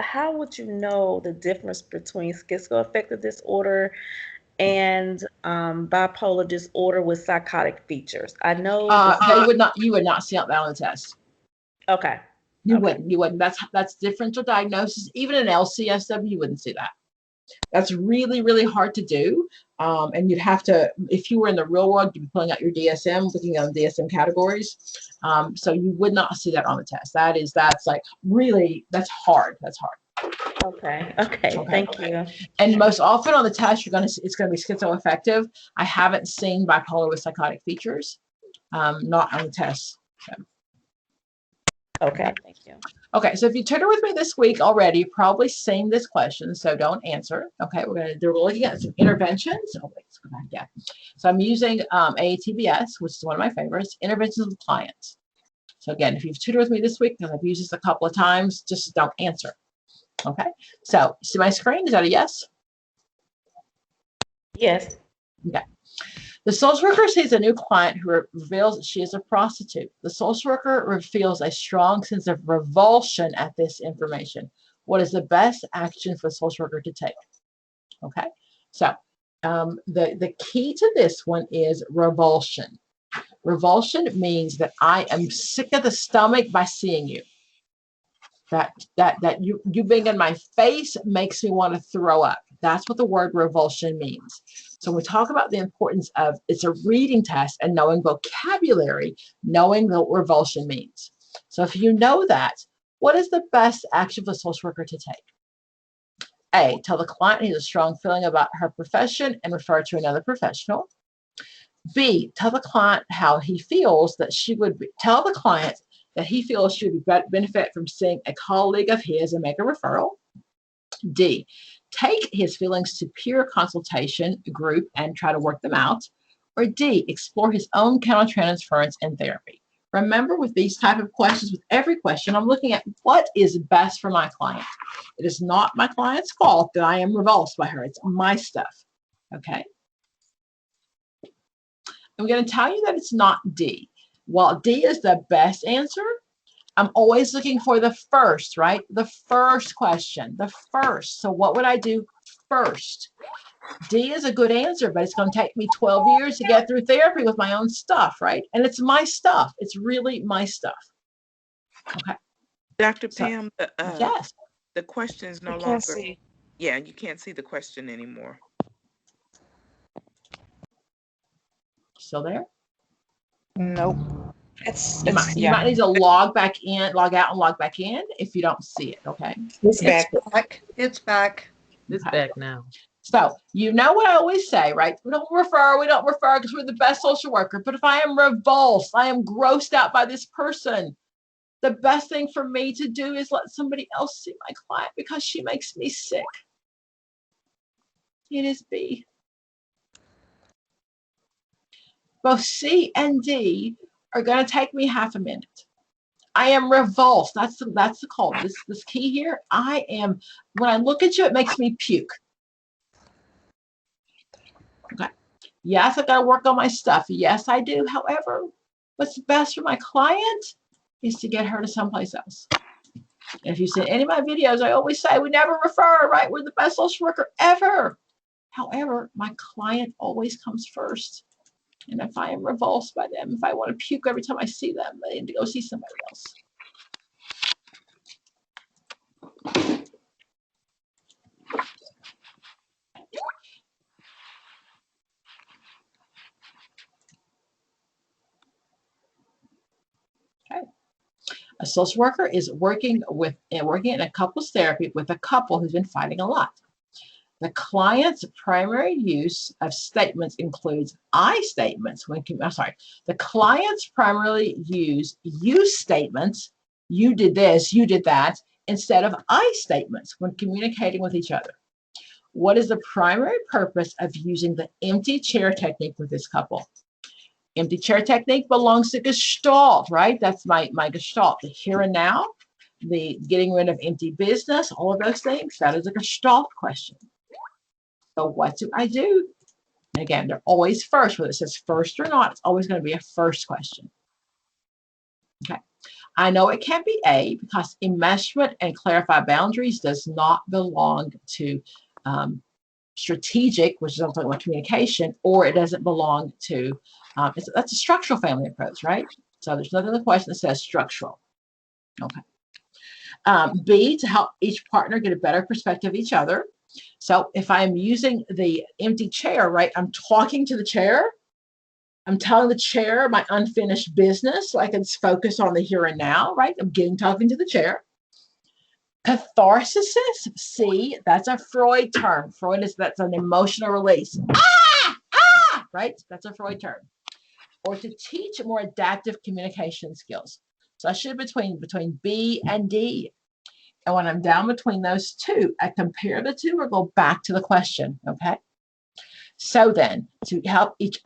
how would you know the difference between schizoaffective disorder and bipolar disorder with psychotic features? I know you would not see that on the test. Okay. You wouldn't. That's differential diagnosis. Even in LCSW, you wouldn't see that. That's really, really hard to do. And you'd have to, if you were in the real world, you'd be pulling out your DSM, looking at the DSM categories. So you would not see that on the test. That's hard. That's hard. Okay. Thank you. And most often on the test, it's going to be schizoaffective. I haven't seen bipolar with psychotic features, not on the test. So. Okay, thank you. Okay, so if you tutor with me this week already, you've probably seen this question, so don't answer. Okay, we're looking at some interventions. Oh, wait, let's go back. Yeah. So I'm using AATBS, which is one of my favorites, interventions with clients. So again, if you've tutored with me this week, because I've used this a couple of times, just don't answer. Okay, so see my screen? Is that a yes? Yes. Okay. The social worker sees a new client who reveals that she is a prostitute. The social worker feels a strong sense of revulsion at this information. What is the best action for the social worker to take? Okay, so the key to this one is revulsion. Revulsion means that I am sick of the stomach by seeing you. That you being in my face makes me want to throw up. That's what the word revulsion means. So when we talk about the importance of, it's a reading test and knowing vocabulary, knowing what revulsion means. So if you know that, what is the best action for a social worker to take? A, tell the client he has a strong feeling about her profession and refer to another professional. B, tell the client how he feels that she would tell the client that he feels she would benefit from seeing a colleague of his and make a referral. D, take his feelings to peer consultation group and try to work them out. Or D, explore his own countertransference in therapy. Remember, with these type of questions, with every question, I'm looking at what is best for my client. It is not my client's fault that I am revulsed by her. It's my stuff. Okay. I'm going to tell you that it's not D. While D is the best answer, I'm always looking for the first, right? The first question, the first. So what would I do first? D is a good answer, but it's going to take me 12 years to get through therapy with my own stuff, right? And it's my stuff. It's really my stuff. Okay. Dr. So, Pam, yes. the question is no I longer. can't see. Yeah, you can't see the question anymore. Still there? Nope. You might need to log back in, log out and log back in if you don't see it, okay? It's back. It's back. It's Okay. back now. So, you know what I always say, right? We don't refer because we're the best social worker. But if I am revulsed, I am grossed out by this person, the best thing for me to do is let somebody else see my client because she makes me sick. It is B. Both C and D are going to take me half a minute. I am revulsed. That's the call. This key here. I am, when I look at you, it makes me puke. Okay. Yes, I've got to work on my stuff. Yes, I do. However, what's best for my client is to get her to someplace else. And if you see any of my videos, I always say we never refer, right? We're the best social worker ever. However, my client always comes first. And if I am revulsed by them, if I want to puke every time I see them, I need to go see somebody else. Okay. A social worker is working in a couples therapy with a couple who's been fighting a lot. The client's primary use of statements includes I statements. The clients primarily use you statements, you did this, you did that, instead of I statements when communicating with each other. What is the primary purpose of using the empty chair technique with this couple? Empty chair technique belongs to Gestalt, right? That's my Gestalt. The here and now, the getting rid of empty business, all of those things, that is a Gestalt question. So what do I do? And again, they're always first. Whether it says first or not, it's always going to be a first question. Okay. I know it can't be A because enmeshment and clarify boundaries does not belong to strategic, which is something like communication, or it doesn't belong to, that's a structural family approach, right? So there's nothing in the question that says structural. Okay. B, to help each partner get a better perspective of each other. So if I'm using the empty chair, right, I'm talking to the chair. I'm telling the chair my unfinished business so I can focus on the here and now, right? I'm talking to the chair. Catharsis, C, that's a Freud term. That's an emotional release. Right? That's a Freud term. Or to teach more adaptive communication skills. So I should between B and D. And when I'm down between those two, I compare the two or go back to the question, okay? So then, to help each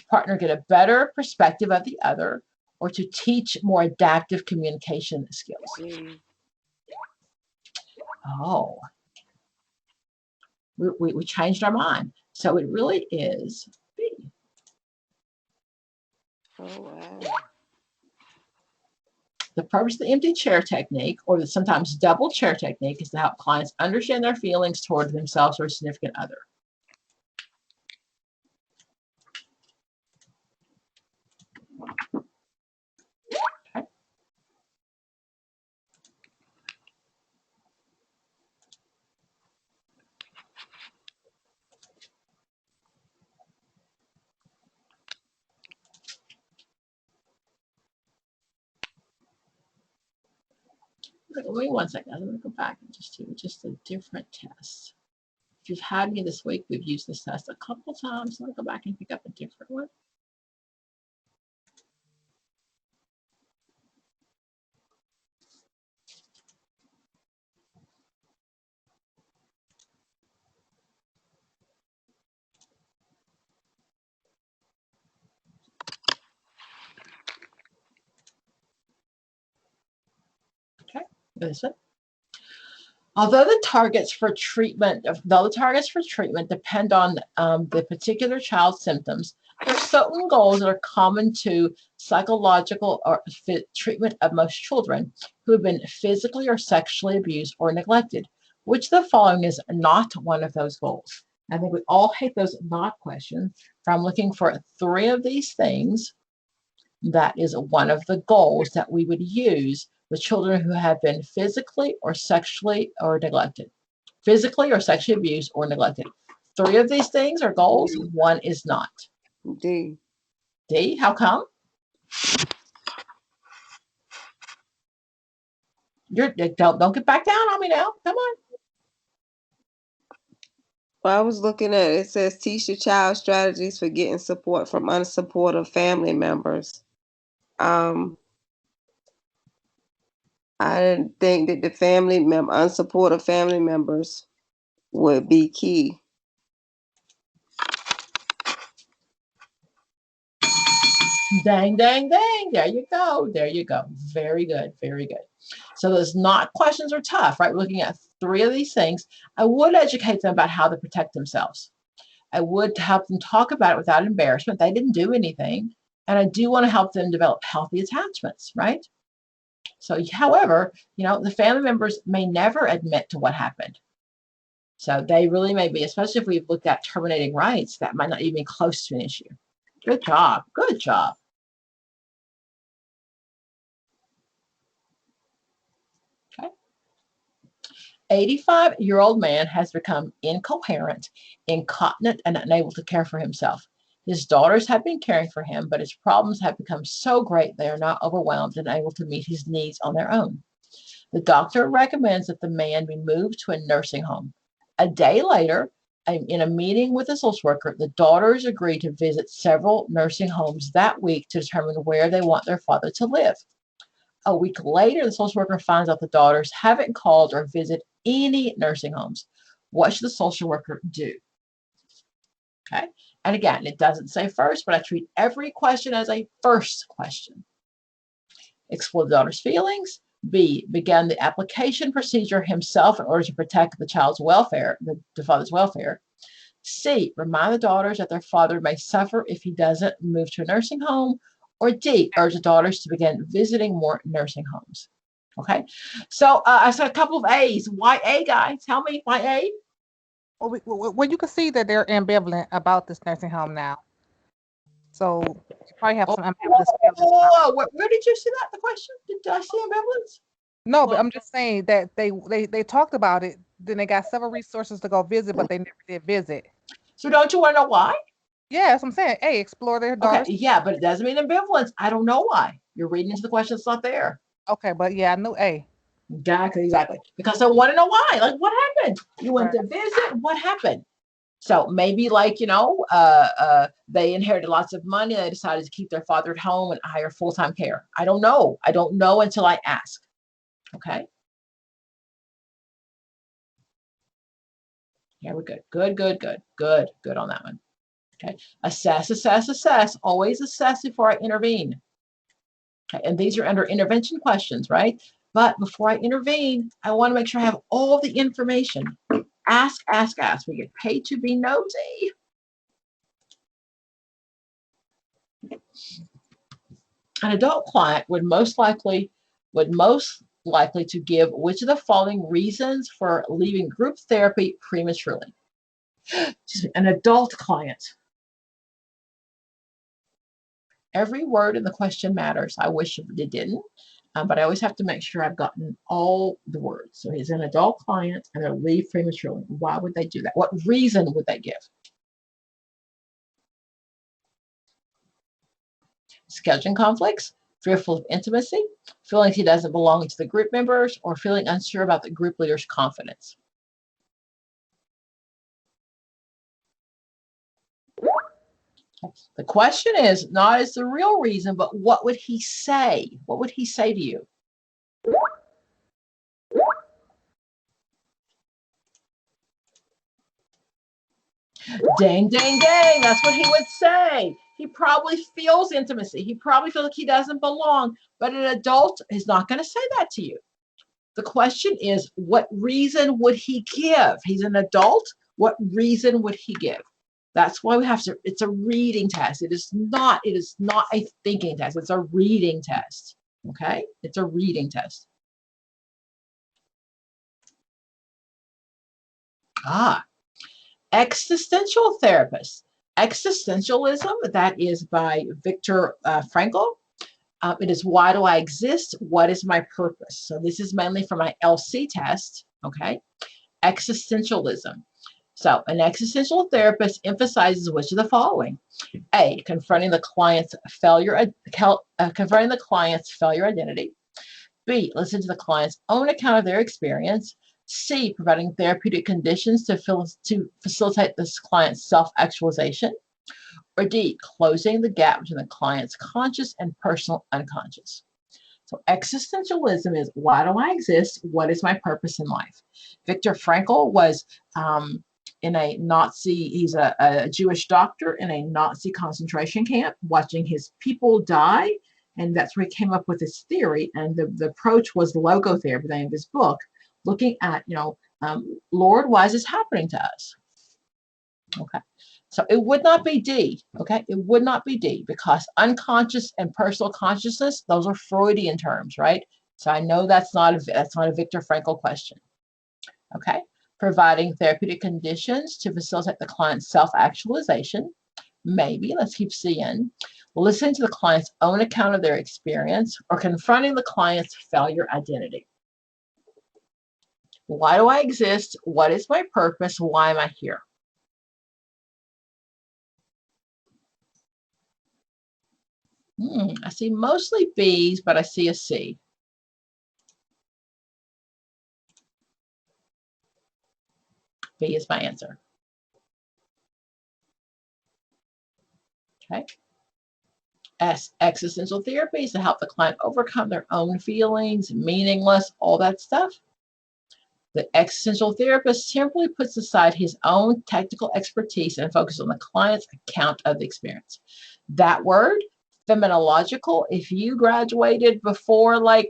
partner get a better perspective of the other, or to teach more adaptive communication skills. Oh, we changed our mind. So it really is B. Oh, wow. The purpose of the empty chair technique, or the sometimes double chair technique, is to help clients understand their feelings toward themselves or a significant other. Wait one second. I'm going to go back and just do just a different test. If you've had me this week, we've used this test a couple times. So I'm going to go back and pick up a different one. Okay, this one. Although the targets for treatment depend on the particular child's symptoms, there are certain goals that are common to psychological or treatment of most children who have been physically or sexually abused or neglected. Which of the following is not one of those goals? I think we all hate those not questions. If I'm looking for 3 of these things, that is one of the goals that we would use with children who have been physically or sexually or neglected. Physically or sexually abused or neglected. 3 of these things are goals, 1 is not. D. D, how come? Don't get back down on me now. Come on. Well, I was looking at it says teach your child strategies for getting support from unsupportive family members. I didn't think that the unsupportive family members would be key. Dang, dang, dang. There you go. There you go. Very good. Very good. So those not questions are tough, right? We're looking at 3 of these things. I would educate them about how to protect themselves. I would help them talk about it without embarrassment. They didn't do anything. And I do want to help them develop healthy attachments, right? So, however, the family members may never admit to what happened. So they really may be, especially if we've looked at terminating rights, that might not even be close to an issue. Good job. Good job. Okay. 85-year-old man has become incoherent, incontinent, and unable to care for himself. His daughters have been caring for him, but his problems have become so great they are now overwhelmed and unable to meet his needs on their own. The doctor recommends that the man be moved to a nursing home. A day later, in a meeting with a social worker, the daughters agree to visit several nursing homes that week to determine where they want their father to live. A week later, the social worker finds out the daughters haven't called or visited any nursing homes. What should the social worker do? Okay. And again, it doesn't say first, but I treat every question as a first question. Explore the daughter's feelings. B, begin the application procedure himself in order to protect the child's welfare, the father's welfare. C, remind the daughters that their father may suffer if he doesn't move to a nursing home. Or D, urge the daughters to begin visiting more nursing homes. Okay, so I said a couple of A's. Why A, guys? Tell me why A? Well, you can see that they're ambivalent about this nursing home now. So you probably have some ambivalence. Where did you see that? The question? Did I see ambivalence? No, but I'm just saying that they talked about it. Then they got several resources to go visit, but they never did visit. So don't you want to know why? Yeah, that's what I'm saying. Hey, explore their daughters. Okay, yeah, but it doesn't mean ambivalence. I don't know why. You're reading into the question that's not there. Okay, but yeah, I knew A. Exactly. Because I want to know why. Like, what happened? You went to visit. What happened? So maybe they inherited lots of money. They decided to keep their father at home and hire full-time care. I don't know. I don't know until I ask. Okay. Yeah, we're good. Good on that one. Okay. Assess. Always assess before I intervene. Okay. And these are under intervention questions, right? But before I intervene, I want to make sure I have all the information. Ask. We get paid to be nosy. An adult client would most likely to give which of the following reasons for leaving group therapy prematurely? An adult client. Every word in the question matters. I wish it didn't, but I always have to make sure I've gotten all the words. So he's an adult client and they'll leave prematurely. Why would they do that? What reason would they give? Scheduling conflicts, fearful of intimacy, feeling he doesn't belong to the group members, or feeling unsure about the group leader's confidence. The question is not is the real reason, but what would he say? What would he say to you? Dang, dang, dang. That's what he would say. He probably feels intimacy. He probably feels like he doesn't belong. But an adult is not going to say that to you. The question is, what reason would he give? He's an adult. What reason would he give? That's why we have to, it's a reading test. It is not a thinking test. It's a reading test. Okay? It's a reading test. Existential therapist. Existentialism, that is by Viktor Frankl. It is, why do I exist? What is my purpose? So this is mainly for my LC test, okay? Existentialism. So an existential therapist emphasizes which of the following? A, confronting the client's failure identity. B, listen to the client's own account of their experience. C, providing therapeutic conditions to facilitate this client's self-actualization. Or D, closing the gap between the client's conscious and personal unconscious. So existentialism is, why do I exist? What is my purpose in life? Viktor Frankl was in a Nazi, he's a Jewish doctor in a Nazi concentration camp, watching his people die. And that's where he came up with his theory. And the approach was logotherapy, the name of his book, looking at, Lord, why is this happening to us? Okay. So it would not be D, okay? It would not be D, because unconscious and personal consciousness, those are Freudian terms, right? So I know that's not a Viktor Frankl question, okay? Providing therapeutic conditions to facilitate the client's self-actualization, maybe, let's keep C in. Listening to the client's own account of their experience, or confronting the client's failure identity. Why do I exist? What is my purpose? Why am I here? I see mostly B's, but I see a C. B is my answer. Okay. S, existential therapy is to help the client overcome their own feelings, meaningless, all that stuff. The existential therapist simply puts aside his own technical expertise and focuses on the client's account of the experience. That word, phenomenological, if you graduated before like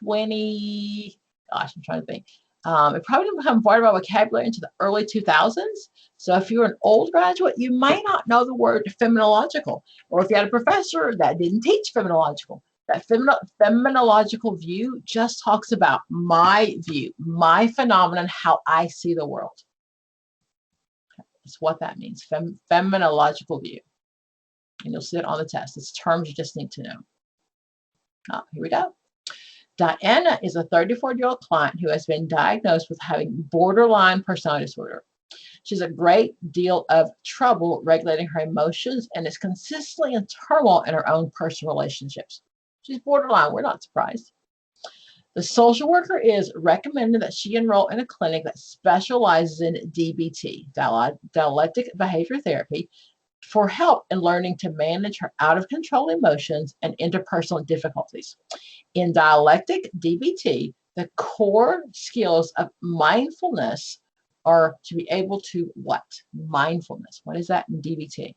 20, gosh, I'm trying to think. It probably didn't become part of our vocabulary into the early 2000s. So if you're an old graduate, you might not know the word phenomenological. Or if you had a professor that didn't teach phenomenological. That phenomenological view just talks about my view, my phenomenon, how I see the world. That's what that means, phenomenological view. And you'll see it on the test. It's terms you just need to know. Here we go. Diana is a 34-year-old client who has been diagnosed with having borderline personality disorder. She's a great deal of trouble regulating her emotions and is consistently in turmoil in her own personal relationships. She's borderline. We're not surprised. The social worker is recommending that she enroll in a clinic that specializes in DBT, dialectic behavior therapy, for help in learning to manage her out-of-control emotions and interpersonal difficulties. In dialectic DBT, the core skills of mindfulness are to be able to what? Mindfulness. What is that in DBT?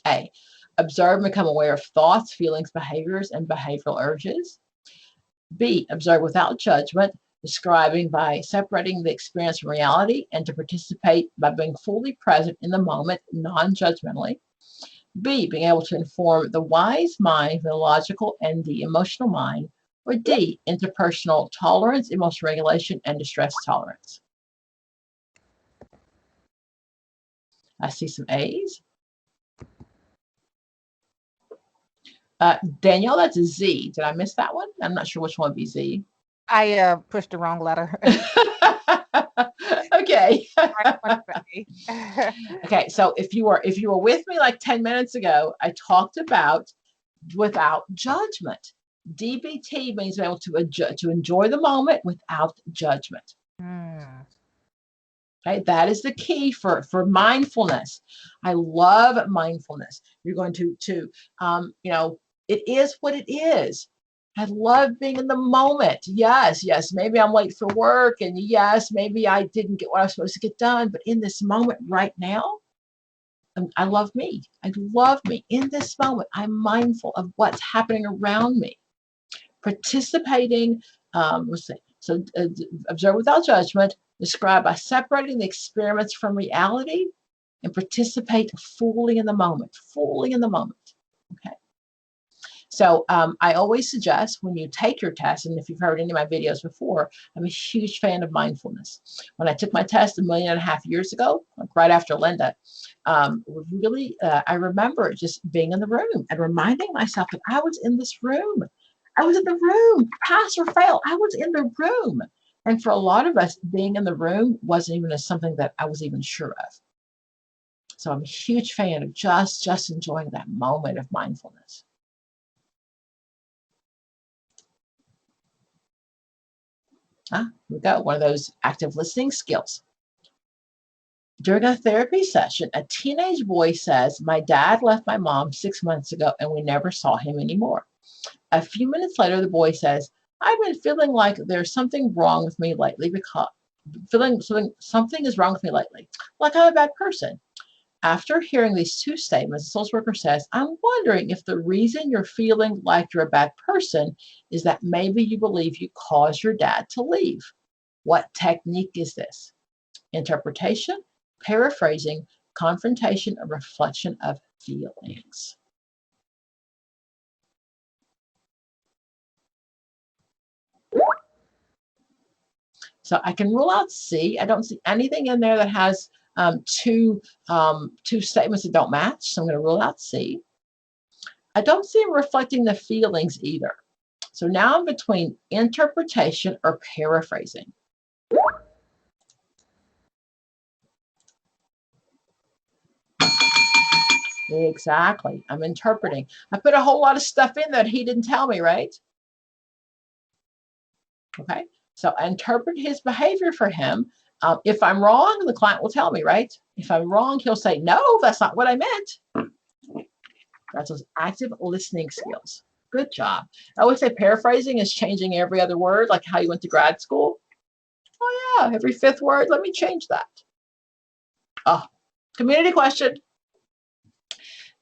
A, observe and become aware of thoughts, feelings, behaviors, and behavioral urges. B, observe without judgment, describing by separating the experience from reality, and to participate by being fully present in the moment, non-judgmentally. B, being able to inform the wise mind, the logical, and the emotional mind. Or D, interpersonal tolerance, emotional regulation, and distress tolerance. I see some A's. Danielle, that's a Z. Did I miss that one? I'm not sure which one would be Z. I pushed the wrong letter. Okay. Okay, so if you were with me like 10 minutes ago, I talked about without judgment. DBT means being able to enjoy the moment without judgment. Okay, that is the key for mindfulness. I love mindfulness. You're going to it is what it is. I love being in the moment. Yes, maybe I'm late for work, and yes, maybe I didn't get what I was supposed to get done, but in this moment right now, I love me. I love me. In this moment, I'm mindful of what's happening around me. Participating, observe without judgment, describe by separating the experiments from reality, and participate fully in the moment, okay? So I always suggest when you take your test, and if you've heard any of my videos before, I'm a huge fan of mindfulness. When I took my test 1.5 million years ago, like right after Linda, I remember just being in the room and reminding myself that I was in this room. I was in the room, pass or fail. I was in the room. And for a lot of us, being in the room wasn't even something that I was even sure of. So I'm a huge fan of just enjoying that moment of mindfulness. Here we go, one of those active listening skills. During a therapy session, a teenage boy says, "My dad left my mom 6 months ago and we never saw him anymore." A few minutes later, the boy says, "I've been feeling like there's something wrong with me lately because something is wrong with me lately, like I'm a bad person." After hearing these two statements, the social worker says, "I'm wondering if the reason you're feeling like you're a bad person is that maybe you believe you caused your dad to leave. What technique is this? Interpretation, paraphrasing, confrontation, or reflection of feelings." So I can rule out C. I don't see anything in there that has two statements that don't match. So I'm going to rule out C. I don't see him reflecting the feelings either. So now I'm between interpretation or paraphrasing. Exactly. I'm interpreting. I put a whole lot of stuff in that he didn't tell me, right? Okay. So I interpret his behavior for him. If I'm wrong, the client will tell me, right? If I'm wrong, he'll say, "No, that's not what I meant." That's those active listening skills. Good job. I always say paraphrasing is changing every other word, like how you went to grad school. Oh yeah, every fifth word, let me change that. Oh, community question.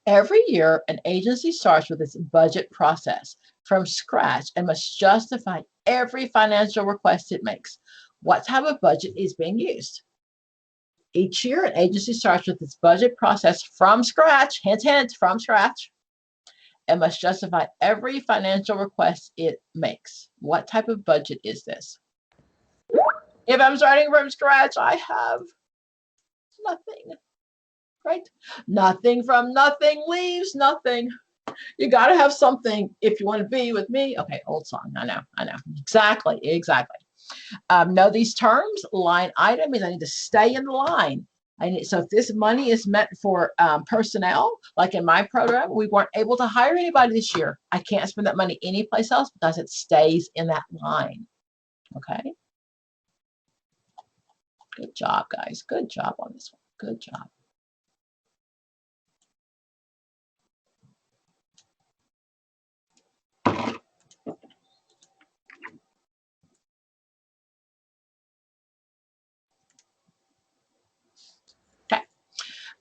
Every year, an agency starts with its budget process from scratch and must justify every financial request it makes. What type of budget is being used? Each year, an agency starts with its budget process from scratch, hint, hint, from scratch, and must justify every financial request it makes. What type of budget is this? If I'm starting from scratch, I have nothing, right? Nothing from nothing leaves nothing. You got to have something if you want to be with me. Okay, old song. I know. Exactly. Know these terms. Line item means I need to stay in the line. So if this money is meant for personnel, like in my program, we weren't able to hire anybody this year. I can't spend that money anyplace else because it stays in that line. Okay. Good job, guys. Good job on this one. Good job.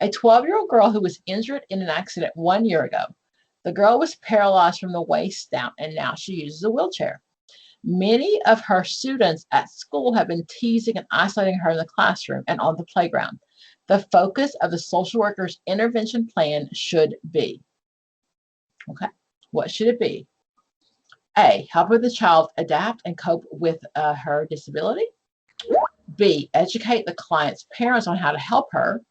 A 12-year-old girl who was injured in an accident 1 year ago. The girl was paralyzed from the waist down, and now she uses a wheelchair. Many of her students at school have been teasing and isolating her in the classroom and on the playground. The focus of the social worker's intervention plan should be, okay, what should it be? A, help the child adapt and cope with her disability. B, educate the client's parents on how to help her.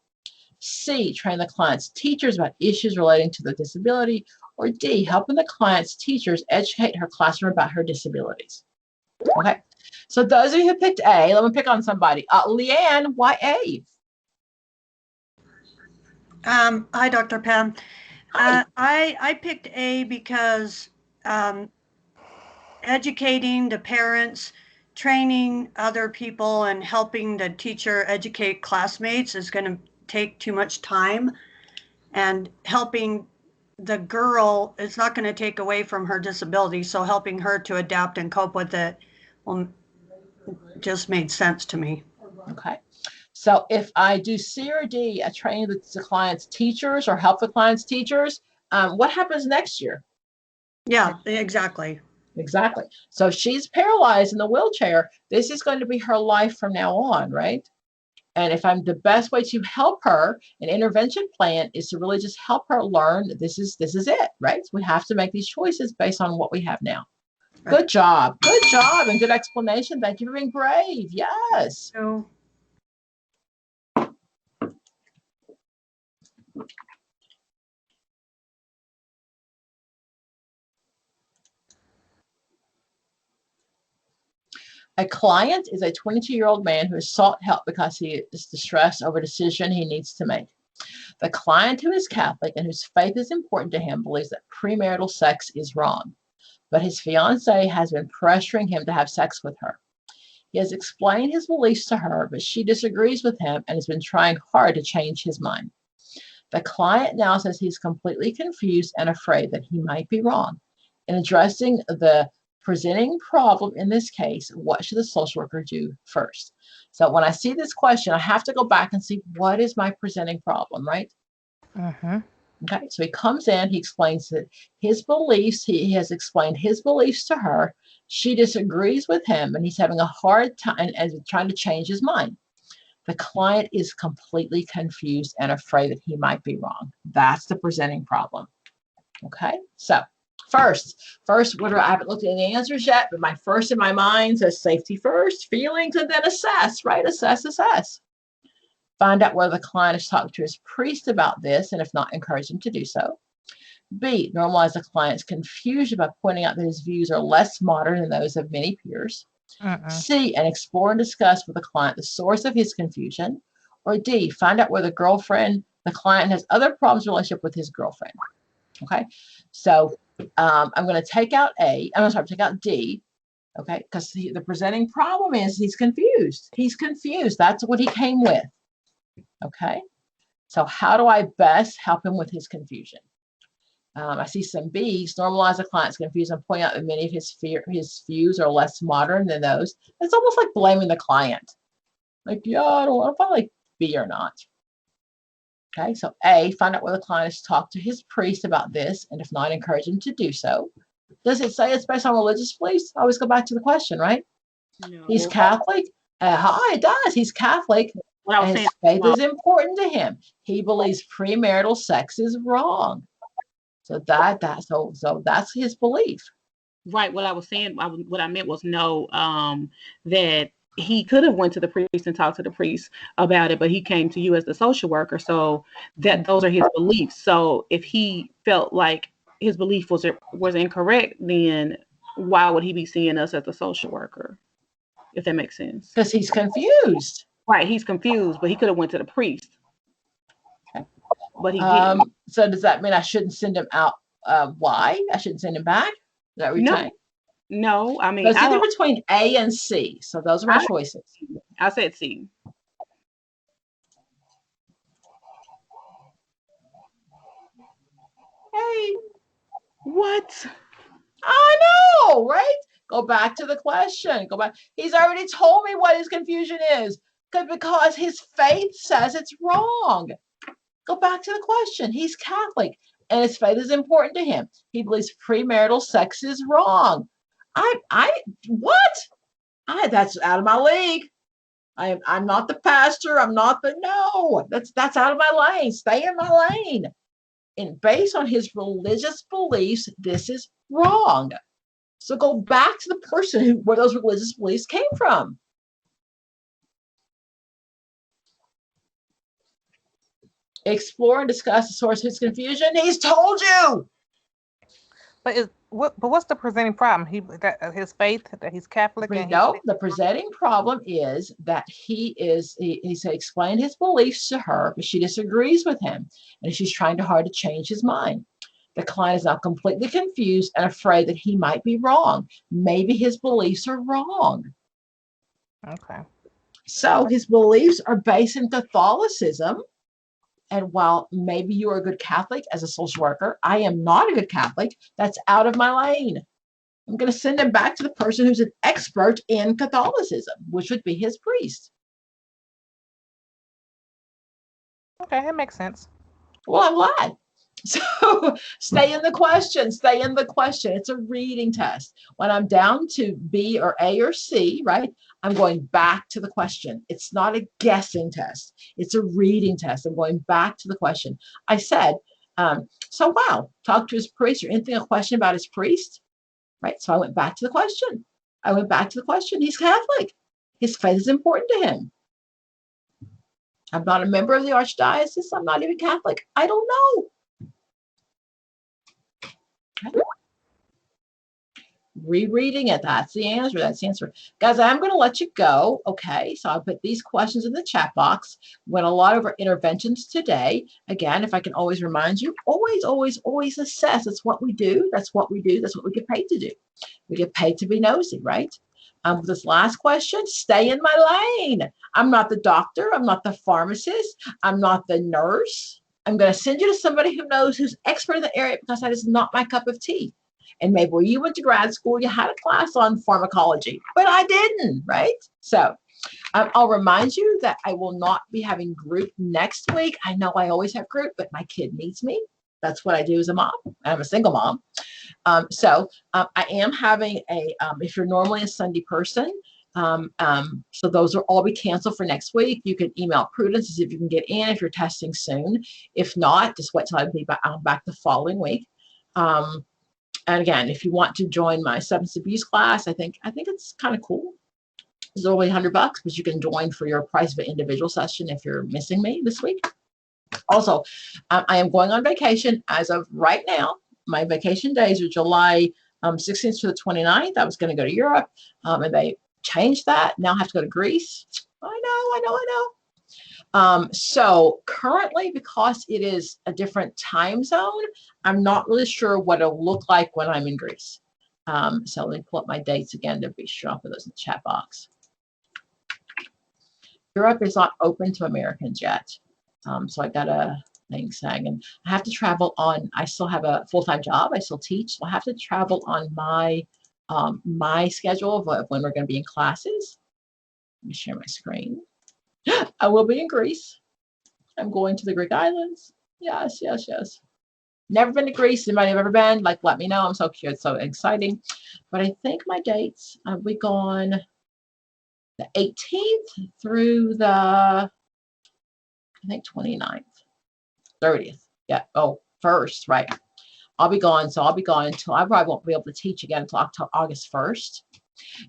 C, train the client's teachers about issues relating to the disability. Or D, helping the client's teachers educate her classroom about her disabilities. Okay, so those of you who picked A, let me pick on somebody. Leanne, why A? Hi, Dr. Pam. I picked A because educating the parents, training other people, and helping the teacher educate classmates is going to take too much time. And helping the girl is not going to take away from her disability. So helping her to adapt and cope with it just made sense to me. Okay. So if I do C or D, I train the client's teachers or help the client's teachers, what happens next year? Yeah, exactly. Exactly. So if she's paralyzed in the wheelchair, this is going to be her life from now on, right? And if I'm the best way to help her, an intervention plan is to really just help her learn that this is it, right? So we have to make these choices based on what we have now. Right. Good job, and good explanation. Thank you for being brave. Yes. So a client is a 22-year-old man who has sought help because he is distressed over a decision he needs to make. The client, who is Catholic and whose faith is important to him, believes that premarital sex is wrong, but his fiancée has been pressuring him to have sex with her. He has explained his beliefs to her, but she disagrees with him and has been trying hard to change his mind. The client now says he's completely confused and afraid that he might be wrong. In addressing the presenting problem in this case, what should the social worker do first? So when I see this question, I have to go back and see, what is my presenting problem, right? Okay, so he comes in, he explains that his beliefs, he has explained his beliefs to her. She disagrees with him, and he's having a hard time and trying to change his mind. The client is completely confused and afraid that he might be wrong. That's the presenting problem. Okay, so first, what I haven't looked at any answers yet, but my first in my mind says safety first, feelings, and then assess, right? Assess. Find out whether the client has talked to his priest about this, and if not, encourage him to do so. B, normalize the client's confusion by pointing out that his views are less modern than those of many peers. C, and explore and discuss with the client the source of his confusion. Or D, find out whether the client has other problems in relationship with his girlfriend. Okay, so I'm going to take out A. I'm sorry, take out D. Okay, because the presenting problem is he's confused. That's what he came with. Okay, so how do I best help him with his confusion? I see some B's. Normalize the client's confusion and point out that many of his views are less modern than those. It's almost like blaming the client. Like, yeah, I don't know if I like B or not. Okay, so A, find out whether the client has talked to his priest about this, and if not, encourage him to do so. Does it say it's based on religious beliefs? I always go back to the question, right? No. He's Catholic. Hi, it does. He's Catholic. And his faith is important to him. He believes premarital sex is wrong. So that's his belief. Right. What I was saying, what I meant was that he could have went to the priest and talked to the priest about it, but he came to you as the social worker. So those are his beliefs. So if he felt like his belief was incorrect, then why would he be seeing us as a social worker? If that makes sense. Because he's confused. Right. He's confused, but he could have went to the priest. Okay. But he didn't. So does that mean I shouldn't send him out? Why? I shouldn't send him back? Is that what you're saying? No, I mean, it's either between A and C. So those are my choices. I said C. Hey, what? I know, right? Go back to the question. Go back. He's already told me what his confusion is because his faith says it's wrong. Go back to the question. He's Catholic and his faith is important to him. He believes premarital sex is wrong. That's out of my league. I'm not the pastor. That's out of my lane. Stay in my lane. And based on his religious beliefs, this is wrong. So go back to the person where those religious beliefs came from. Explore and discuss the source of his confusion. He's told you. But what's the presenting problem? His faith, that he's Catholic, and No, the presenting problem is that he explained his beliefs to her, but she disagrees with him, and she's trying hard to change his mind. The client is now completely confused and afraid that he might be wrong. Maybe his beliefs are wrong. Okay. So his beliefs are based in Catholicism. And while maybe you are a good Catholic as a social worker, I am not a good Catholic. That's out of my lane. I'm going to send him back to the person who's an expert in Catholicism, which would be his priest. Okay, that makes sense. Well, I'm glad. So stay in the question. Stay in the question. It's a reading test. When I'm down to B or A or C, right, I'm going back to the question. It's not a guessing test. It's a reading test. I'm going back to the question. I said, so wow, talk to his priest or anything, a question about his priest, right? So I went back to the question. He's Catholic. His faith is important to him. I'm not a member of the Archdiocese. I'm not even Catholic. I don't know. Rereading it. That's the answer. Guys, I'm going to let you go. Okay. So I'll put these questions in the chat box. When a lot of our interventions today, again, if I can always remind you, always assess. That's what we do. That's what we get paid to do. We get paid to be nosy, right? This last question, stay in my lane. I'm not the doctor. I'm not the pharmacist. I'm not the nurse. I'm going to send you to somebody who's expert in the area, because that is not my cup of tea. And maybe when you went to grad school, you had a class on pharmacology, but I didn't, right? So I'll remind you that I will not be having group next week. I know I always have group, but my kid needs me. That's what I do as a mom. I'm a single mom. So I am having if you're normally a Sunday person, so those will all be canceled for next week. You can email Prudence to see if you can get in if you're testing soon. If not, just wait till I'm back the following week. And again, if you want to join my substance abuse class, I think it's kind of cool. It's only $100, but you can join for your price of an individual session if you're missing me this week. Also, I am going on vacation as of right now. My vacation days are July 16th to the 29th. I was going to go to Europe, and they changed that. Now I have to go to Greece. I know. So currently, because it is a different time zone, I'm not really sure what it'll look like when I'm in Greece. So let me pull up my dates again to be sure I'll put those in the chat box. Europe is not open to Americans yet. So I got a thing saying, and I have to travel on, I still have a full-time job. I still teach. So I have to travel on my schedule of when we're going to be in classes. Let me share my screen. I will be in Greece. I'm going to the Greek islands. Yes. Never been to Greece. Anybody have ever been? Like, let me know. I'm so cute. It's so exciting. But I think my dates, we gone the 18th through the, I think 29th, 30th. Yeah. Oh, first, right. I'll be gone. So I'll be gone until I probably won't be able to teach again until August 1st.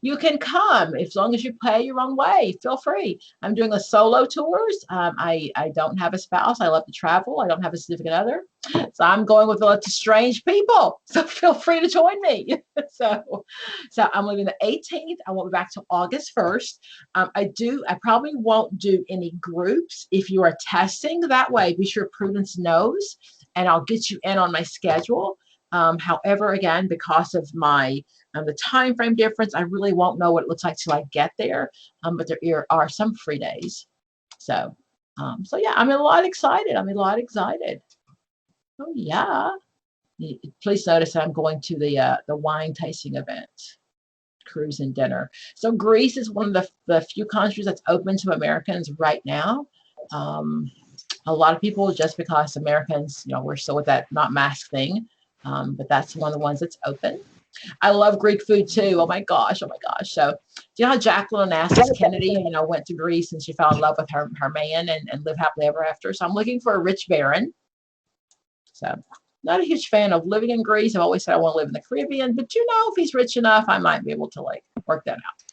You can come as long as you pay your own way. Feel free. I'm doing a solo tours. I don't have a spouse. I love to travel. I don't have a significant other. So I'm going with lots of strange people. So feel free to join me. So I'm leaving the 18th. I won't be back till August 1st. I probably won't do any groups. If you are testing that way, be sure Prudence knows, and I'll get you in on my schedule. However, again, because of the time frame difference, I really won't know what it looks like till I get there. But there are some free days. So yeah, I'm a lot excited. Oh yeah. Please notice that I'm going to the wine tasting event, cruise and dinner. So Greece is one of the few countries that's open to Americans right now. A lot of people, just because Americans, we're still with that not mask thing. But that's one of the ones that's open. I love Greek food too. Oh my gosh. So do you know how Jacqueline Onassis Kennedy, went to Greece and she fell in love with her man and lived happily ever after? So I'm looking for a rich baron. So not a huge fan of living in Greece. I've always said I want to live in the Caribbean, but if he's rich enough, I might be able to work that out.